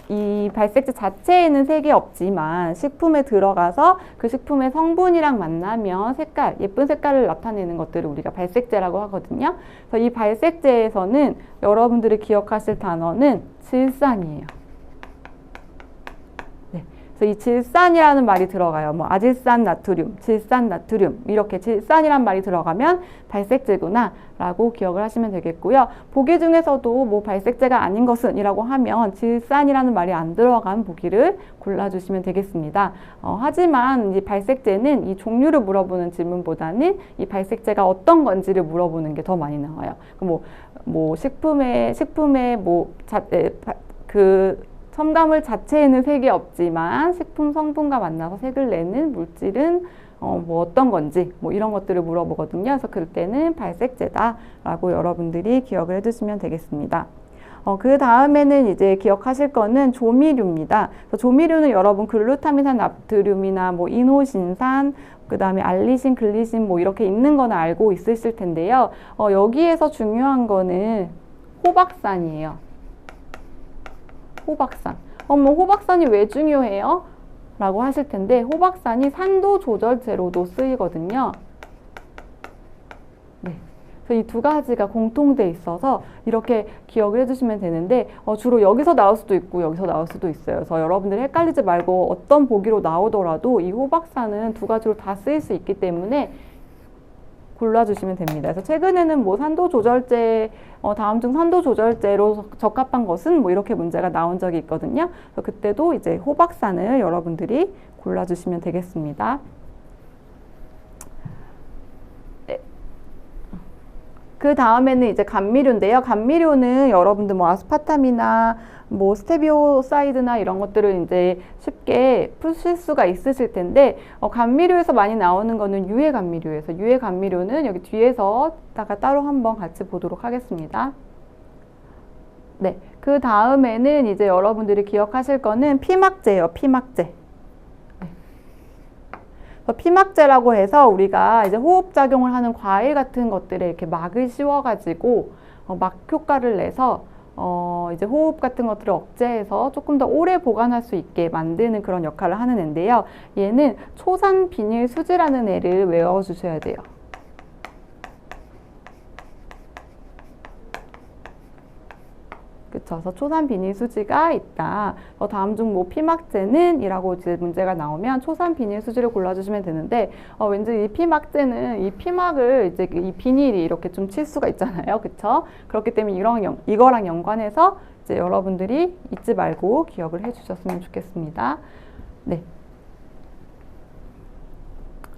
S1: 이 발색제 자체에는 색이 없지만 식품에 들어가서 그 식품의 성분이랑 만나면 예쁜 색깔을 나타내는 것들을 우리가 발색제라고 하거든요. 그래서 이 발색제에서는 여러분들이 기억하실 단어는 질산이에요. 그래서 이 질산이라는 말이 들어가요. 아질산 나트륨, 질산 나트륨 이렇게 질산이란 말이 들어가면 발색제구나 라고 기억을 하시면 되겠고요. 보기 중에서도 발색제가 아닌 것은 이라고 하면 질산이라는 말이 안 들어간 보기를 골라주시면 되겠습니다. 하지만 이 발색제는 이 종류를 물어보는 질문보다는 이 발색제가 어떤 건지를 물어보는 게 더 많이 나와요. 식품의 첨가물 자체에는 색이 없지만 식품 성분과 만나서 색을 내는 물질은 어떤 건지 이런 것들을 물어보거든요. 그래서 그럴 때는 발색제다라고 여러분들이 기억을 해두시면 되겠습니다. 그 다음에는 이제 기억하실 거는 조미료입니다. 조미료는 여러분 글루타민산 나트륨이나 이노신산, 그 다음에 알리신, 글리신 이렇게 있는 거는 알고 있으실 텐데요. 여기에서 중요한 거는 호박산이에요. 호박산. 호박산이 왜 중요해요? 라고 하실 텐데 호박산이 산도 조절제로도 쓰이거든요. 네. 그래서 이 두 가지가 공통돼 있어서 이렇게 기억을 해주시면 되는데 주로 여기서 나올 수도 있고 여기서 나올 수도 있어요. 그래서 여러분들이 헷갈리지 말고 어떤 보기로 나오더라도 이 호박산은 두 가지로 다 쓰일 수 있기 때문에 골라주시면 됩니다. 그래서 최근에는 뭐 산도 조절제, 다음 중 산도 조절제로 적합한 것은 뭐 이렇게 문제가 나온 적이 있거든요. 그래서 그때도 이제 호박산을 여러분들이 골라주시면 되겠습니다. 네. 그 다음에는 이제 감미료인데요. 감미료는 여러분들 뭐 아스파탐이나 뭐 스테비오사이드나 이런 것들을 이제 쉽게 푸실 수가 있으실 텐데, 감미료에서 많이 나오는 거는 유해 감미료에서, 유해 감미료는 여기 뒤에서 따로 한번 같이 보도록 하겠습니다. 네, 그 다음에는 이제 여러분들이 기억하실 거는 피막제예요. 피막제. 피막제라고 해서 우리가 이제 호흡작용을 하는 과일 같은 것들에 이렇게 막을 씌워가지고 막 효과를 내서 이제 호흡 같은 것들을 억제해서 조금 더 오래 보관할 수 있게 만드는 그런 역할을 하는 애인데요. 얘는 초산 비닐 수지라는 애를 외워주셔야 돼요. 그쵸. 그래서 초산 비닐 수지가 있다. 다음 중 뭐 피막제는 이라고 이제 문제가 나오면 초산 비닐 수지를 골라주시면 되는데, 왠지 이 피막제는 이 피막을 이제 이 비닐이 이렇게 좀 칠 수가 있잖아요. 그쵸? 그렇기 때문에 이거랑 연관해서 이제 여러분들이 잊지 말고 기억을 해주셨으면 좋겠습니다. 네.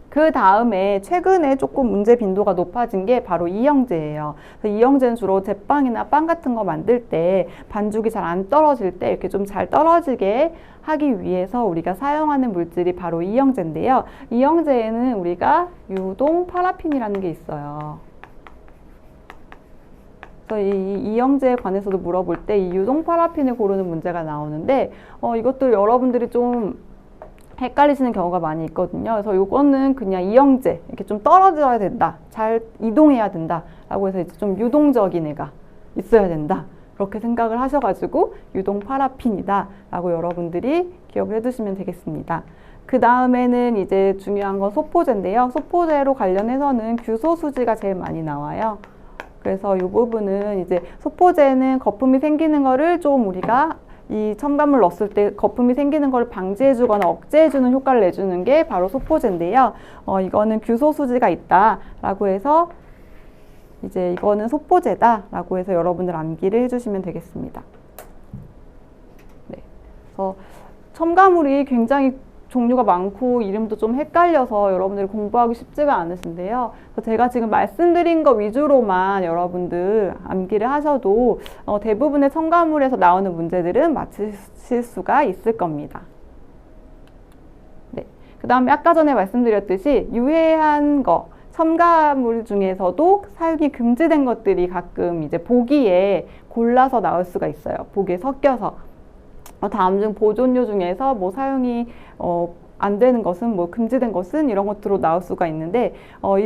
S1: 그 다음에 최근에 조금 문제 빈도가 높아진 게 바로 이영제예요. 이영제는 주로 제빵이나 빵 같은 거 만들 때 반죽이 잘 안 떨어질 때 이렇게 좀 잘 떨어지게 하기 위해서 우리가 사용하는 물질이 바로 이영제인데요. 이영제에는 우리가 유동 파라핀이라는 게 있어요. 그래서 이 이영제에 관해서도 물어볼 때 이 유동 파라핀을 고르는 문제가 나오는데, 이것도 여러분들이 좀 헷갈리시는 경우가 많이 있거든요. 그래서 이거는 그냥 이영제, 이렇게 좀 떨어져야 된다, 잘 이동해야 된다 라고 해서 이제 좀 유동적인 애가 있어야 된다, 그렇게 생각을 하셔가지고 유동 파라핀이다 라고 여러분들이 기억을 해두시면 되겠습니다. 그 다음에는 이제 중요한 건 소포제인데요. 소포제로 관련해서는 규소수지가 제일 많이 나와요. 그래서 이 부분은 이제 소포제는 거품이 생기는 거를 좀 우리가 이 첨가물 넣었을 때 거품이 생기는 걸 방지해주거나 억제해주는 효과를 내주는 게 바로 소포제인데요. 이거는 규소수지가 있다라고 해서 이제 이거는 소포제다라고 해서 여러분들 암기를 해주시면 되겠습니다. 네. 그래서 첨가물이 굉장히 종류가 많고 이름도 좀 헷갈려서 여러분들이 공부하기 쉽지가 않으신데요. 제가 지금 말씀드린 거 위주로만 여러분들 암기를 하셔도 대부분의 첨가물에서 나오는 문제들은 맞추실 수가 있을 겁니다. 네. 그 다음에 아까 전에 말씀드렸듯이 유해한 거, 첨가물 중에서도 사용이 금지된 것들이 가끔 이제 보기에 골라서 나올 수가 있어요. 보기에 섞여서. 다음 중 보존료 중에서 뭐 사용이 안 되는 것은, 뭐 금지된 것은 이런 것들로 나올 수가 있는데,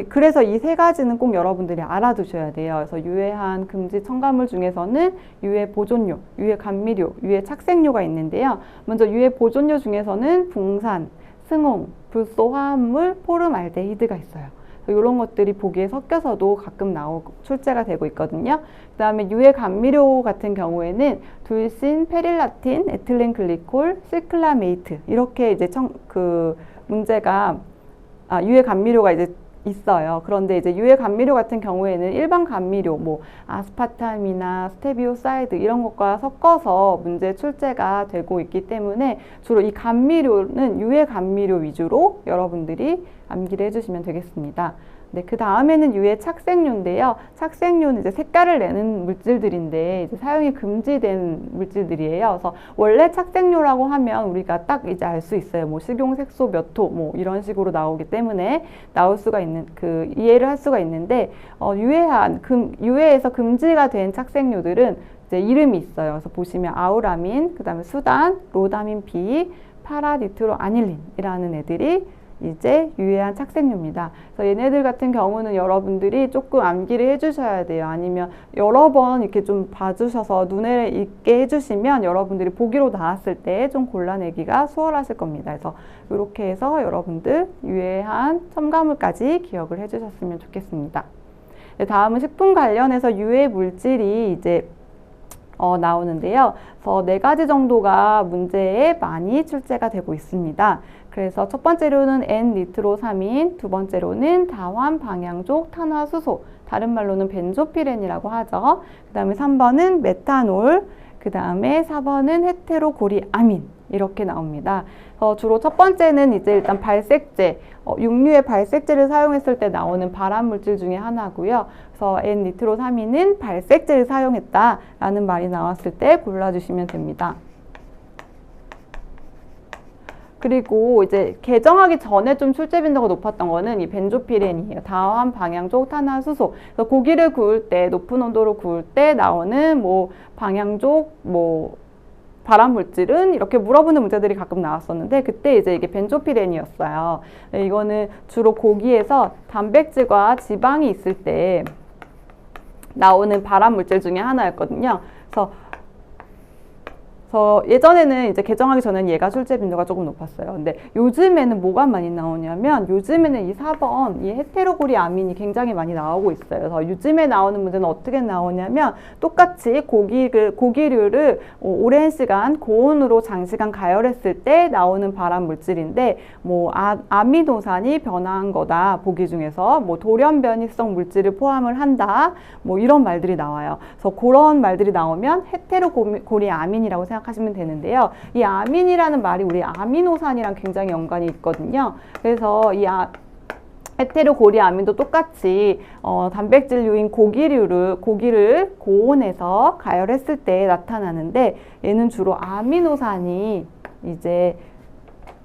S1: 그래서 이 세 가지는 꼭 여러분들이 알아두셔야 돼요. 그래서 유해한 금지 첨가물 중에서는 유해 보존료, 유해 감미료, 유해 착색료가 있는데요. 먼저 유해 보존료 중에서는 붕산, 승홍, 불소 화합물, 포름알데히드가 있어요. 이런 것들이 보기에 섞여서도 가끔 출제가 되고 있거든요. 그 다음에 유해 감미료 같은 경우에는 둘신, 페릴라틴, 에틸렌 글리콜, 시클라메이트 이렇게 이제 문제가 유해 감미료가 이제 있어요. 그런데 이제 유해 감미료 같은 경우에는 일반 감미료, 뭐 아스파탐이나 스테비오사이드 이런 것과 섞어서 문제 출제가 되고 있기 때문에 주로 이 감미료는 유해 감미료 위주로 여러분들이 암기를 해주시면 되겠습니다. 네, 그 다음에는 유해 착색료인데요. 착색료는 이제 색깔을 내는 물질들인데 이제 사용이 금지된 물질들이에요. 그래서 원래 착색료라고 하면 우리가 딱 이제 알 수 있어요. 뭐 식용 색소 몇 호 뭐 이런 식으로 나오기 때문에 나올 수가 있는 이해를 할 수가 있는데, 유해에서 금지가 된 착색료들은 이제 이름이 있어요. 그래서 보시면 아우라민, 그다음에 수단, 로다민 B, 파라니트로아닐린이라는 애들이 이제 유해한 착색료입니다. 그래서 얘네들 같은 경우는 여러분들이 조금 암기를 해주셔야 돼요. 아니면 여러 번 이렇게 좀 봐주셔서 눈에 익게 해주시면 여러분들이 보기로 나왔을 때 좀 골라내기가 수월하실 겁니다. 그래서 이렇게 해서 여러분들 유해한 첨가물까지 기억을 해주셨으면 좋겠습니다. 네, 다음은 식품 관련해서 유해 물질이 이제 나오는데요. 그래서 4가지 정도가 문제에 많이 출제가 되고 있습니다. 그래서 첫 번째로는 N니트로사민, 두 번째로는 다환 방향족 탄화수소, 다른 말로는 벤조피렌이라고 하죠. 그 다음에 3번은 메탄올, 그 다음에 4번은 헤테로고리아민 이렇게 나옵니다. 주로 첫 번째는 이제 일단 발색제, 육류의 발색제를 사용했을 때 나오는 발암물질 중에 하나고요. 그래서 N니트로사민은 발색제를 사용했다라는 말이 나왔을 때 골라주시면 됩니다. 그리고 이제 개정하기 전에 좀 출제 빈도가 높았던 거는 이 벤조피렌이에요. 다환 방향족 탄화수소. 그래서 고기를 구울 때 높은 온도로 구울 때 나오는 뭐 방향족 뭐 발암 물질은 이렇게 물어보는 문제들이 가끔 나왔었는데 그때 이제 이게 벤조피렌이었어요. 이거는 주로 고기에서 단백질과 지방이 있을 때 나오는 발암 물질 중에 하나였거든요. 그래서 예전에는 이제 개정하기 전에는 얘가 출제 빈도가 조금 높았어요. 근데 요즘에는 뭐가 많이 나오냐면 요즘에는 이 4번 이 헤테로고리아민이 굉장히 많이 나오고 있어요. 그래서 요즘에 나오는 문제는 어떻게 나오냐면 똑같이 고기류를 오랜 시간 고온으로 장시간 가열했을 때 나오는 발암 물질인데 뭐 아미노산이 변화한 거다. 보기 중에서 뭐 돌연 변이성 물질을 포함을 한다. 뭐 이런 말들이 나와요. 그래서 그런 말들이 나오면 헤테로고리아민이라고 생각하시면 되는데요. 이 아민이라는 말이 우리 아미노산이랑 굉장히 연관이 있거든요. 그래서 이 헤테로고리아민도 똑같이 단백질류인 고기를 고온에서 가열했을 때 나타나는데 얘는 주로 아미노산이 이제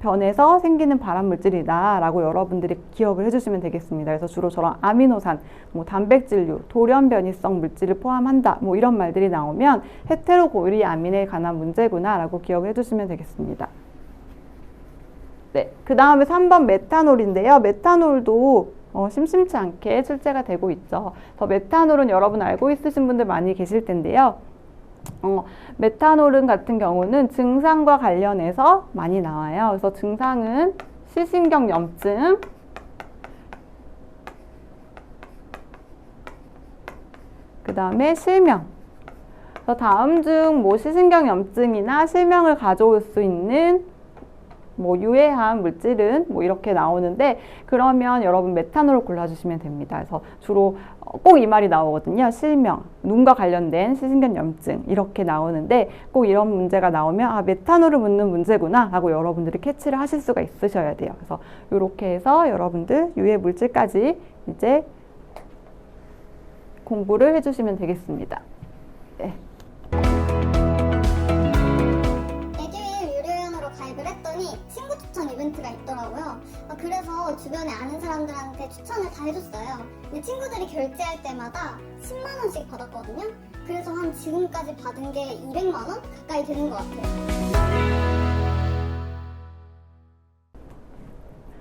S1: 변해서 생기는 발암물질이다 라고 여러분들이 기억을 해주시면 되겠습니다. 그래서 주로 저런 아미노산, 뭐 단백질류, 돌연 변이성 물질을 포함한다 뭐 이런 말들이 나오면 헤테로고리아민에 관한 문제구나 라고 기억을 해주시면 되겠습니다. 네, 그 다음에 3번 메탄올인데요. 메탄올도 심심치 않게 출제가 되고 있죠. 메탄올은 여러분 알고 있으신 분들 많이 계실 텐데요. 메탄올은 같은 경우는 증상과 관련해서 많이 나와요. 그래서 증상은 시신경염증, 그 다음에 실명. 그래서 다음 중 뭐 시신경염증이나 실명을 가져올 수 있는 뭐 유해한 물질은 뭐 이렇게 나오는데 그러면 여러분 메탄올을 골라주시면 됩니다. 그래서 주로 꼭 이 말이 나오거든요. 실명, 눈과 관련된 시신경염증 이렇게 나오는데 꼭 이런 문제가 나오면 아 메탄올을 묻는 문제구나 라고 여러분들이 캐치를 하실 수가 있으셔야 돼요. 그래서 이렇게 해서 여러분들 유해 물질까지 이제 공부를 해주시면 되겠습니다. 네.
S4: 친구 추천 이벤트가 있더라고요. 그래서 주변에 아는 사람들한테 추천을 다 해줬어요. 근데 친구들이 결제할 때마다 10만원씩 받았거든요. 그래서 한 지금까지 받은 게 200만원 가까이 되는 것 같아요.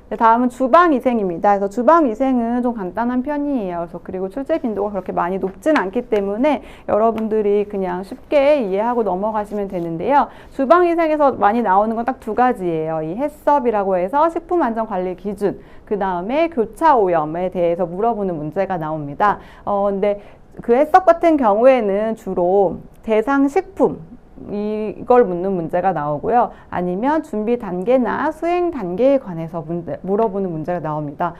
S1: 네, 다음은 주방위생입니다. 그래서 주방위생은 좀 간단한 편이에요. 그래서 그리고 출제 빈도가 그렇게 많이 높진 않기 때문에 여러분들이 그냥 쉽게 이해하고 넘어가시면 되는데요. 주방위생에서 많이 나오는 건 딱 2가지예요. 이 해썹이라고 해서 식품안전관리기준, 그 다음에 교차오염에 대해서 물어보는 문제가 나옵니다. 근데 그 해썹 같은 경우에는 주로 대상 식품, 이걸 묻는 문제가 나오고요. 아니면 준비 단계나 수행 단계에 관해서 물어보는 문제가 나옵니다.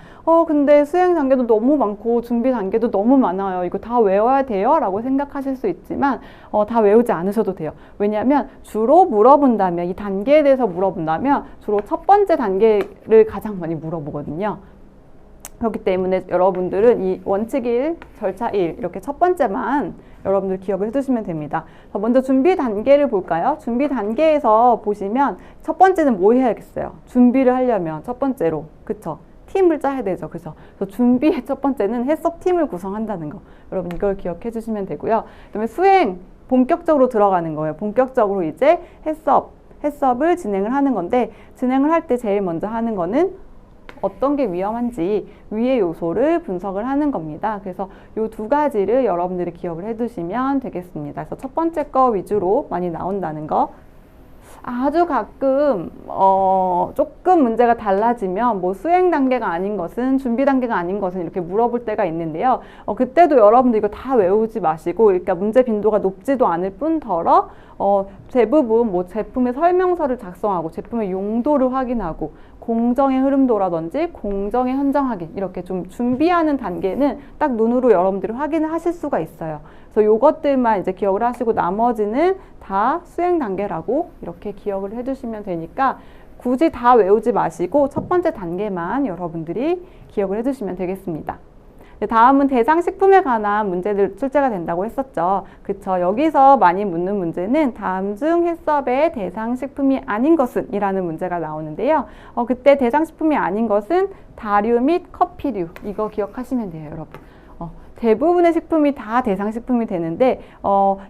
S1: 근데 수행 단계도 너무 많고 준비 단계도 너무 많아요. 이거 다 외워야 돼요? 라고 생각하실 수 있지만 다 외우지 않으셔도 돼요. 왜냐하면 주로 물어본다면 이 단계에 대해서 물어본다면 주로 첫 번째 단계를 가장 많이 물어보거든요. 그렇기 때문에 여러분들은 이 원칙 1, 절차 1 이렇게 첫 번째만 여러분들 기억을 해두시면 됩니다. 먼저 준비 단계를 볼까요? 준비 단계에서 보시면 첫 번째는 뭐 해야겠어요? 준비를 하려면 첫 번째로 그쵸? 팀을 짜야 되죠. 그래서 준비의 첫 번째는 해썹 팀을 구성한다는 거. 여러분 이걸 기억해 주시면 되고요. 그다음에 수행 본격적으로 들어가는 거예요. 본격적으로 이제 해썹을 진행을 하는 건데 진행을 할 때 제일 먼저 하는 거는 어떤 게 위험한지 위의 요소를 분석을 하는 겁니다. 그래서 이 2가지를 여러분들이 기억을 해두시면 되겠습니다. 그래서 첫 번째 거 위주로 많이 나온다는 거. 아주 가끔 조금 문제가 달라지면 뭐 수행 단계가 아닌 것은 준비 단계가 아닌 것은 이렇게 물어볼 때가 있는데요. 그때도 여러분들 이거 다 외우지 마시고 그러니까 문제 빈도가 높지도 않을 뿐더러 대부분 뭐 제품의 설명서를 작성하고 제품의 용도를 확인하고 공정의 흐름도라든지 공정의 현장 확인 이렇게 좀 준비하는 단계는 딱 눈으로 여러분들이 확인을 하실 수가 있어요. 그래서 이것들만 이제 기억을 하시고 나머지는 다 수행 단계라고 이렇게 기억을 해주시면 되니까 굳이 다 외우지 마시고 첫 번째 단계만 여러분들이 기억을 해주시면 되겠습니다. 다음은 대상식품에 관한 문제들 출제가 된다고 했었죠. 그쵸? 여기서 많이 묻는 문제는 다음 중 해썹의 대상식품이 아닌 것은 이라는 문제가 나오는데요. 그때 대상식품이 아닌 것은 다류 및 커피류 이거 기억하시면 돼요, 여러분. 대부분의 식품이 다 대상식품이 되는데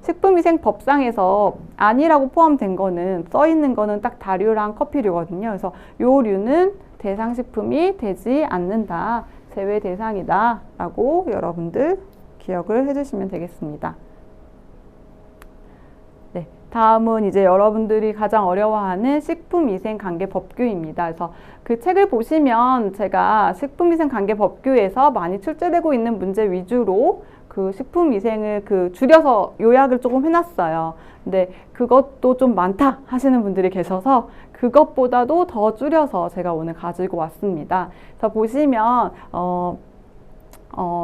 S1: 식품위생법상에서 아니라고 포함된 거는 써있는 거는 딱 다류랑 커피류거든요. 그래서 요 류는 대상식품이 되지 않는다. 제외 대상이다 라고 여러분들 기억을 해주시면 되겠습니다. 네, 다음은 이제 여러분들이 가장 어려워하는 식품위생관계법규입니다. 그래서 그 책을 보시면 제가 식품위생관계법규에서 많이 출제되고 있는 문제 위주로 그 식품위생을 줄여서 요약을 조금 해놨어요. 근데 그것도 좀 많다 하시는 분들이 계셔서 그것보다도 더 줄여서 제가 오늘 가지고 왔습니다. 그래서 보시면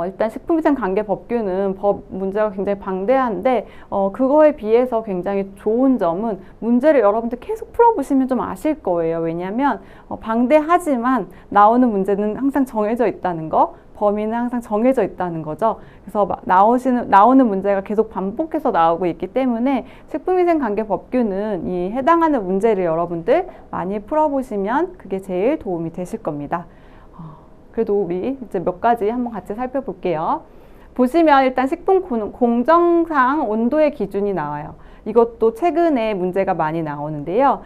S1: 일단 식품위생관계법규는 법 문제가 굉장히 방대한데 그거에 비해서 굉장히 좋은 점은 문제를 여러분들 계속 풀어보시면 좀 아실 거예요. 왜냐하면 방대하지만 나오는 문제는 항상 정해져 있다는 거, 범위는 항상 정해져 있다는 거죠. 그래서 나오는 문제가 계속 반복해서 나오고 있기 때문에 식품위생관계법규는 이 해당하는 문제를 여러분들 많이 풀어보시면 그게 제일 도움이 되실 겁니다. 그래도 우리 이제 몇 가지 한번 같이 살펴볼게요. 보시면 일단 식품 공정상 온도의 기준이 나와요. 이것도 최근에 문제가 많이 나오는데요.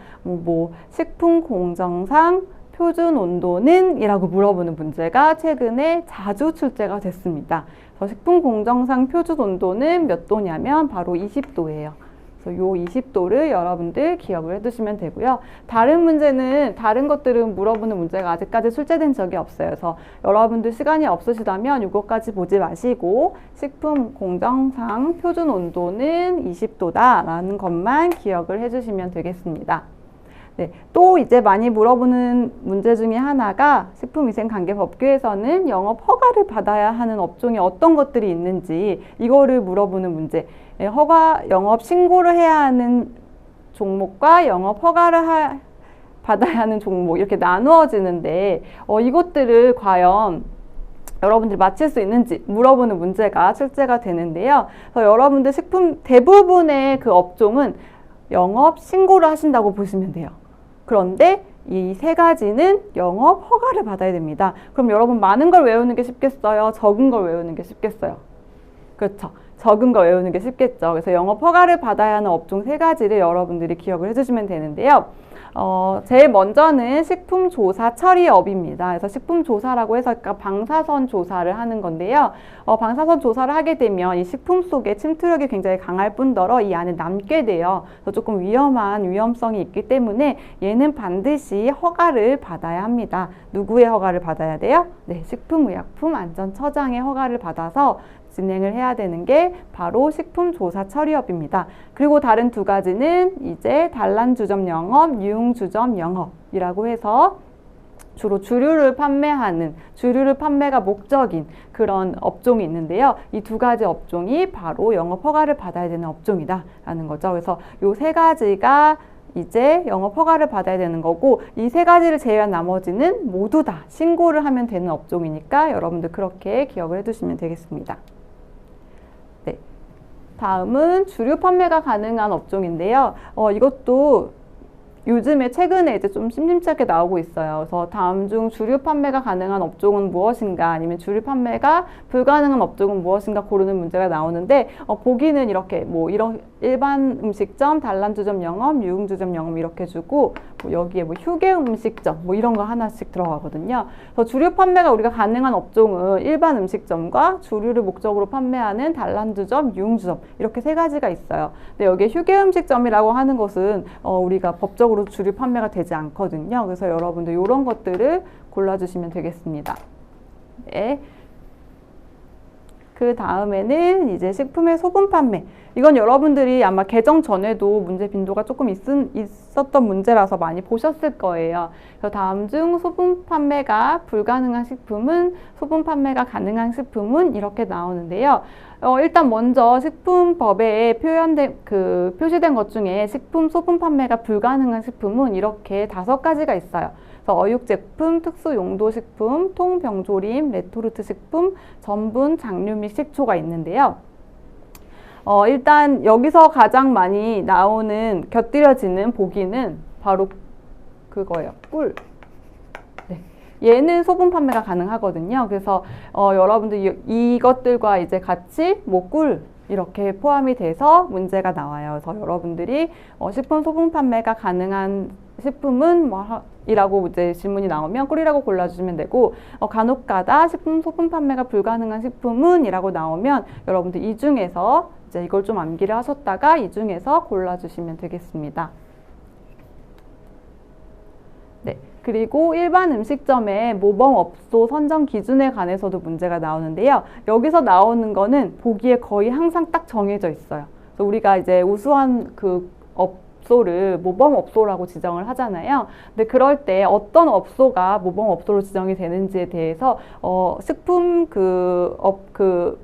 S1: 식품 공정상 표준 온도는? 이라고 물어보는 문제가 최근에 자주 출제가 됐습니다. 그래서 식품 공정상 표준 온도는 몇 도냐면 바로 20도예요. 그래서 요 20도를 여러분들 기억을 해두시면 되고요. 다른 문제는, 다른 것들은 물어보는 문제가 아직까지 출제된 적이 없어요. 그래서 여러분들 시간이 없으시다면 이것까지 보지 마시고 식품 공정상 표준 온도는 20도다 라는 것만 기억을 해주시면 되겠습니다. 네, 또 이제 많이 물어보는 문제 중에 하나가 식품위생관계법규에서는 영업 허가를 받아야 하는 업종이 어떤 것들이 있는지 이거를 물어보는 문제. 영업 신고를 해야 하는 종목과 영업 허가를 받아야 하는 종목 이렇게 나누어지는데 이것들을 과연 여러분들이 맞힐 수 있는지 물어보는 문제가 출제가 되는데요. 그래서 여러분들 대부분의 그 업종은 영업 신고를 하신다고 보시면 돼요. 그런데 이 세 가지는 영업 허가를 받아야 됩니다. 그럼 여러분 많은 걸 외우는 게 쉽겠어요? 적은 걸 외우는 게 쉽겠어요? 그렇죠. 적은 거 외우는 게 쉽겠죠. 그래서 영업 허가를 받아야 하는 업종 세 가지를 여러분들이 기억을 해주시면 되는데요. 제일 먼저는 식품조사처리업입니다. 그래서 식품조사라고 해서 방사선 조사를 하는 건데요. 방사선 조사를 하게 되면 이 식품 속에 침투력이 굉장히 강할 뿐더러 이 안에 남게 돼요. 그래서 조금 위험성이 있기 때문에 얘는 반드시 허가를 받아야 합니다. 누구의 허가를 받아야 돼요? 네, 식품의약품안전처장의 허가를 받아서 진행을 해야 되는 게 바로 식품조사처리업입니다. 그리고 다른 두 가지는 이제 단란주점 영업, 유흥주점 영업이라고 해서 주로 주류를 판매가 목적인 그런 업종이 있는데요. 이 두 가지 업종이 바로 영업 허가를 받아야 되는 업종이다라는 거죠. 그래서 이 세 가지가 이제 영업 허가를 받아야 되는 거고 이 세 가지를 제외한 나머지는 모두 다 신고를 하면 되는 업종이니까 여러분들 그렇게 기억을 해두시면 되겠습니다. 네. 다음은 주류 판매가 가능한 업종인데요. 이것도 요즘에 최근에 이제 좀 심심찮게 나오고 있어요. 그래서 다음 중 주류 판매가 가능한 업종은 무엇인가 아니면 주류 판매가 불가능한 업종은 무엇인가 고르는 문제가 나오는데 보기는 이렇게 일반 음식점, 단란주점 영업, 유흥주점 영업 이렇게 주고 뭐 여기에 뭐 휴게 음식점 뭐 이런 거 하나씩 들어가거든요. 그래서 주류 판매가 우리가 가능한 업종은 일반 음식점과 주류를 목적으로 판매하는 단란주점, 유흥주점 이렇게 세 가지가 있어요. 근데 여기에 휴게 음식점이라고 하는 것은 우리가 법적으로 주류 판매가 되지 않거든요. 그래서 여러분들 이런 것들을 골라주시면 되겠습니다. 네. 그 다음에는 이제 식품의 소분 판매. 이건 여러분들이 아마 개정 전에도 문제 빈도가 조금 있었던 문제라서 많이 보셨을 거예요. 그래서 다음 중 소분 판매가 불가능한 식품은, 소분 판매가 가능한 식품은 이렇게 나오는데요. 일단 먼저 식품법에 표시된 것 중에 식품 소분 판매가 불가능한 식품은 이렇게 5가지가 있어요. 어육 제품, 특수 용도 식품, 통병조림, 레토르트 식품, 전분, 장류 및 식초가 있는데요. 일단 여기서 가장 많이 나오는 곁들여지는 보기는 바로 그거예요. 꿀. 네. 얘는 소분 판매가 가능하거든요. 그래서 여러분들 이것들과 이제 같이 뭐 꿀 이렇게 포함이 돼서 문제가 나와요. 그래서 여러분들이 식품 소분 판매가 가능한 식품은 이라고 이제 질문이 나오면 꿀이라고 골라주시면 되고, 간혹가다 식품 소분 판매가 불가능한 식품은 이라고 나오면 여러분들 이 중에서 이제 이걸 좀 암기를 하셨다가 이 중에서 골라주시면 되겠습니다. 네. 그리고 일반 음식점의 모범업소 선정 기준에 관해서도 문제가 나오는데요. 여기서 나오는 거는 보기에 거의 항상 딱 정해져 있어요. 그래서 우리가 이제 우수한 그 업소를 모범업소라고 지정을 하잖아요. 근데 그럴 때 어떤 업소가 모범업소로 지정이 되는지에 대해서 식품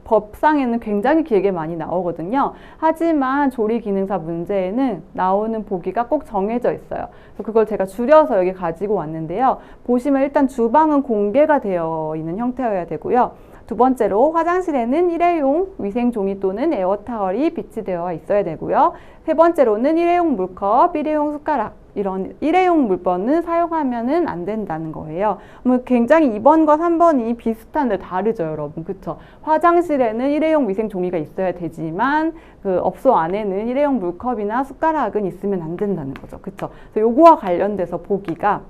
S1: 법상에는 굉장히 길게 많이 나오거든요. 하지만 조리기능사 문제에는 나오는 보기가 꼭 정해져 있어요. 그래서 그걸 제가 줄여서 여기 가지고 왔는데요. 보시면 일단 주방은 공개가 되어 있는 형태여야 되고요. 두 번째로 화장실에는 일회용 위생 종이 또는 에어타월이 비치되어 있어야 되고요. 세 번째로는 일회용 물컵, 일회용 숟가락 이런 일회용 물건은 사용하면은 안 된다는 거예요. 굉장히 2번과 3번이 비슷한데 다르죠, 여러분. 그쵸? 화장실에는 일회용 위생 종이가 있어야 되지만 그 업소 안에는 일회용 물컵이나 숟가락은 있으면 안 된다는 거죠. 그쵸? 그래서 요거와 관련돼서 보기가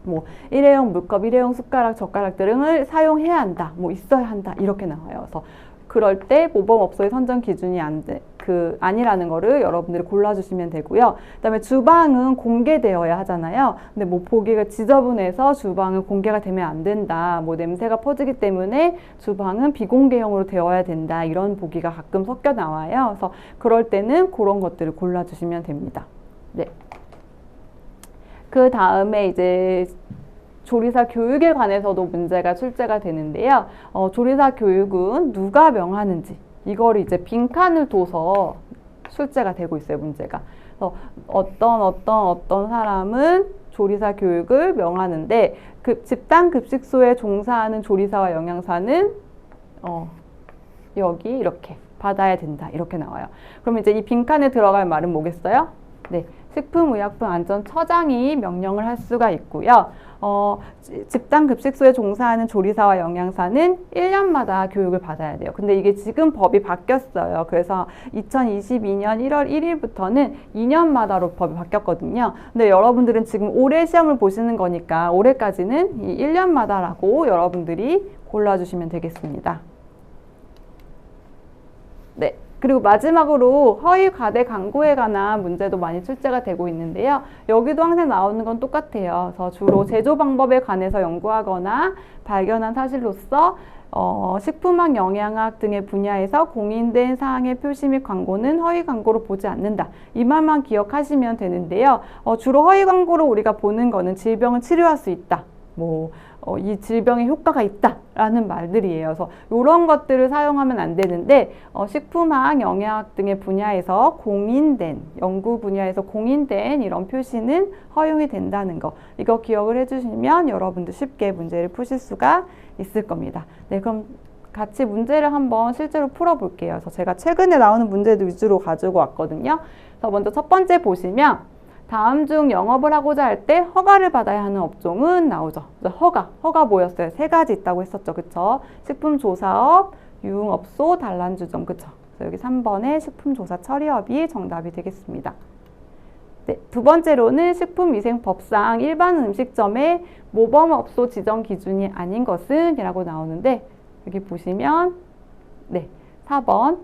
S1: 뭐 일회용 물컵, 일회용 숟가락, 젓가락 등을 사용해야 한다, 뭐 있어야 한다 이렇게 나와요. 그래서 그럴 때 모범업소의 선정 기준이 아니라는 거를 여러분들이 골라주시면 되고요. 그다음에 주방은 공개되어야 하잖아요. 근데 뭐 보기가 지저분해서 주방은 공개가 되면 안 된다. 뭐 냄새가 퍼지기 때문에 주방은 비공개형으로 되어야 된다. 이런 보기가 가끔 섞여 나와요. 그래서 그럴 때는 그런 것들을 골라주시면 됩니다. 네. 그 다음에 이제 조리사 교육에 관해서도 문제가 출제가 되는데요. 조리사 교육은 누가 명하는지 이걸 이제 빈칸을 둬서 출제가 되고 있어요, 문제가. 그래서 어떤 사람은 조리사 교육을 명하는데 집단 급식소에 종사하는 조리사와 영양사는 여기 이렇게 받아야 된다 이렇게 나와요. 그럼 이제 이 빈칸에 들어갈 말은 뭐겠어요? 네, 식품의약품안전처장이 명령을 할 수가 있고요. 집단급식소에 종사하는 조리사와 영양사는 1년마다 교육을 받아야 돼요. 근데 이게 지금 법이 바뀌었어요. 그래서 2022년 1월 1일부터는 2년마다로 법이 바뀌었거든요. 근데 여러분들은 지금 올해 시험을 보시는 거니까 올해까지는 이 1년마다라고 여러분들이 골라주시면 되겠습니다. 네. 그리고 마지막으로 허위 과대 광고에 관한 문제도 많이 출제가 되고 있는데요. 여기도 항상 나오는 건 똑같아요. 그래서 주로 제조 방법에 관해서 연구하거나 발견한 사실로서 식품학, 영양학 등의 분야에서 공인된 사항의 표시 및 광고는 허위 광고로 보지 않는다. 이 말만 기억하시면 되는데요. 주로 허위 광고로 우리가 보는 거는 질병을 치료할 수 있다. 이 질병에 효과가 있다라는 말들이에요. 그래서 이런 것들을 사용하면 안 되는데 식품학, 영양학 등의 분야에서 공인된, 연구 분야에서 공인된 이런 표시는 허용이 된다는 거. 이거 기억을 해주시면 여러분도 쉽게 문제를 푸실 수가 있을 겁니다. 네, 그럼 같이 문제를 한번 실제로 풀어볼게요. 그래서 제가 최근에 나오는 문제들 위주로 가지고 왔거든요. 그래서 먼저 첫 번째 보시면 다음 중 영업을 하고자 할 때 허가를 받아야 하는 업종은 나오죠. 허가 뭐였어요? 3가지 있다고 했었죠. 그쵸? 식품조사업, 유흥업소, 단란주점. 그쵸? 그래서 여기 3번의 식품조사 처리업이 정답이 되겠습니다. 네, 두 번째로는 식품위생법상 일반 음식점의 모범업소 지정 기준이 아닌 것은 이라고 나오는데 여기 보시면 네, 4번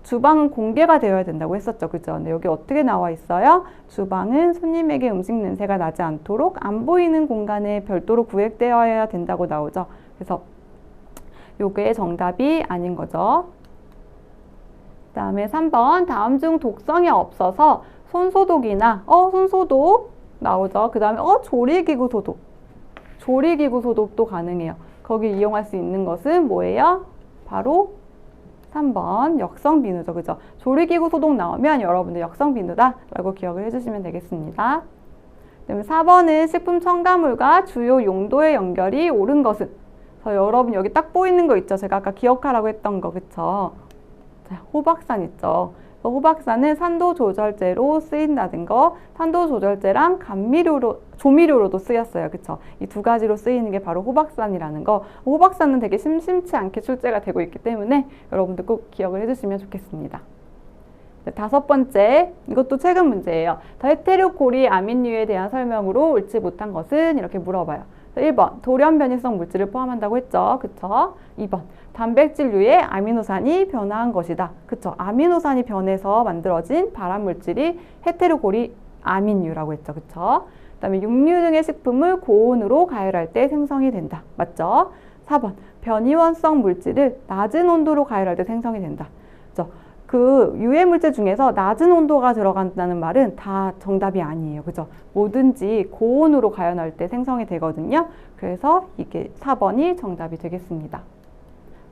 S1: 주방은 공개가 되어야 된다고 했었죠. 그죠? 근데 여기 어떻게 나와 있어요? 주방은 손님에게 음식 냄새가 나지 않도록 안 보이는 공간에 별도로 구획되어야 된다고 나오죠. 그래서 요게 정답이 아닌 거죠. 그 다음에 3번 다음 중 독성이 없어서 손소독이나 손소독 나오죠. 그 다음에 조리기구 소독. 조리기구 소독도 가능해요. 거기 이용할 수 있는 것은 뭐예요? 바로 3번 역성비누죠. 그죠? 조리기구 소독 나오면 여러분들 역성비누다 라고 기억을 해주시면 되겠습니다. 그다음에 4번은 식품 첨가물과 주요 용도의 연결이 옳은 것은 여러분 여기 딱 보이는 거 있죠? 제가 아까 기억하라고 했던 거 그쵸? 자, 호박산 있죠? 호박산은 산도 조절제로 쓰인다는 거, 산도 조절제랑 조미료로도 쓰였어요. 그쵸? 이 두 가지로 쓰이는 게 바로 호박산이라는 거. 호박산은 되게 심심치 않게 출제가 되고 있기 때문에 여러분들 꼭 기억을 해주시면 좋겠습니다. 네, 다섯 번째, 이것도 최근 문제예요. 헤테로코리 아민류에 대한 설명으로 옳지 못한 것은 이렇게 물어봐요. 1번, 돌연 변이성 물질을 포함한다고 했죠. 그쵸? 2번, 단백질류의 아미노산이 변화한 것이다. 그쵸? 아미노산이 변해서 만들어진 발암물질이 헤테로코리 아민류라고 했죠. 그쵸? 그 다음에 육류 등의 식품을 고온으로 가열할 때 생성이 된다. 맞죠? 4번, 변이원성 물질을 낮은 온도로 가열할 때 생성이 된다. 그쵸? 그 유해물질 중에서 낮은 온도가 들어간다는 말은 다 정답이 아니에요. 그죠? 뭐든지 고온으로 가열할 때 생성이 되거든요. 그래서 이게 4번이 정답이 되겠습니다.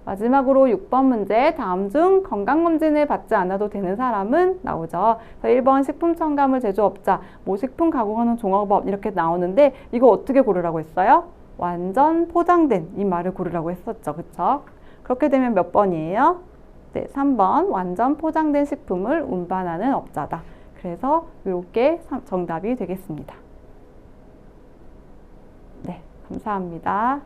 S1: 마지막으로 6번 문제, 다음 중 건강검진을 받지 않아도 되는 사람은 나오죠. 1번 식품 첨가물 제조업자, 식품 가공하는 종업원 이렇게 나오는데 이거 어떻게 고르라고 했어요? 완전 포장된 이 말을 고르라고 했었죠. 그쵸? 그렇게 되면 몇 번이에요? 네, 3번 완전 포장된 식품을 운반하는 업자다. 그래서 이렇게 정답이 되겠습니다. 네, 감사합니다.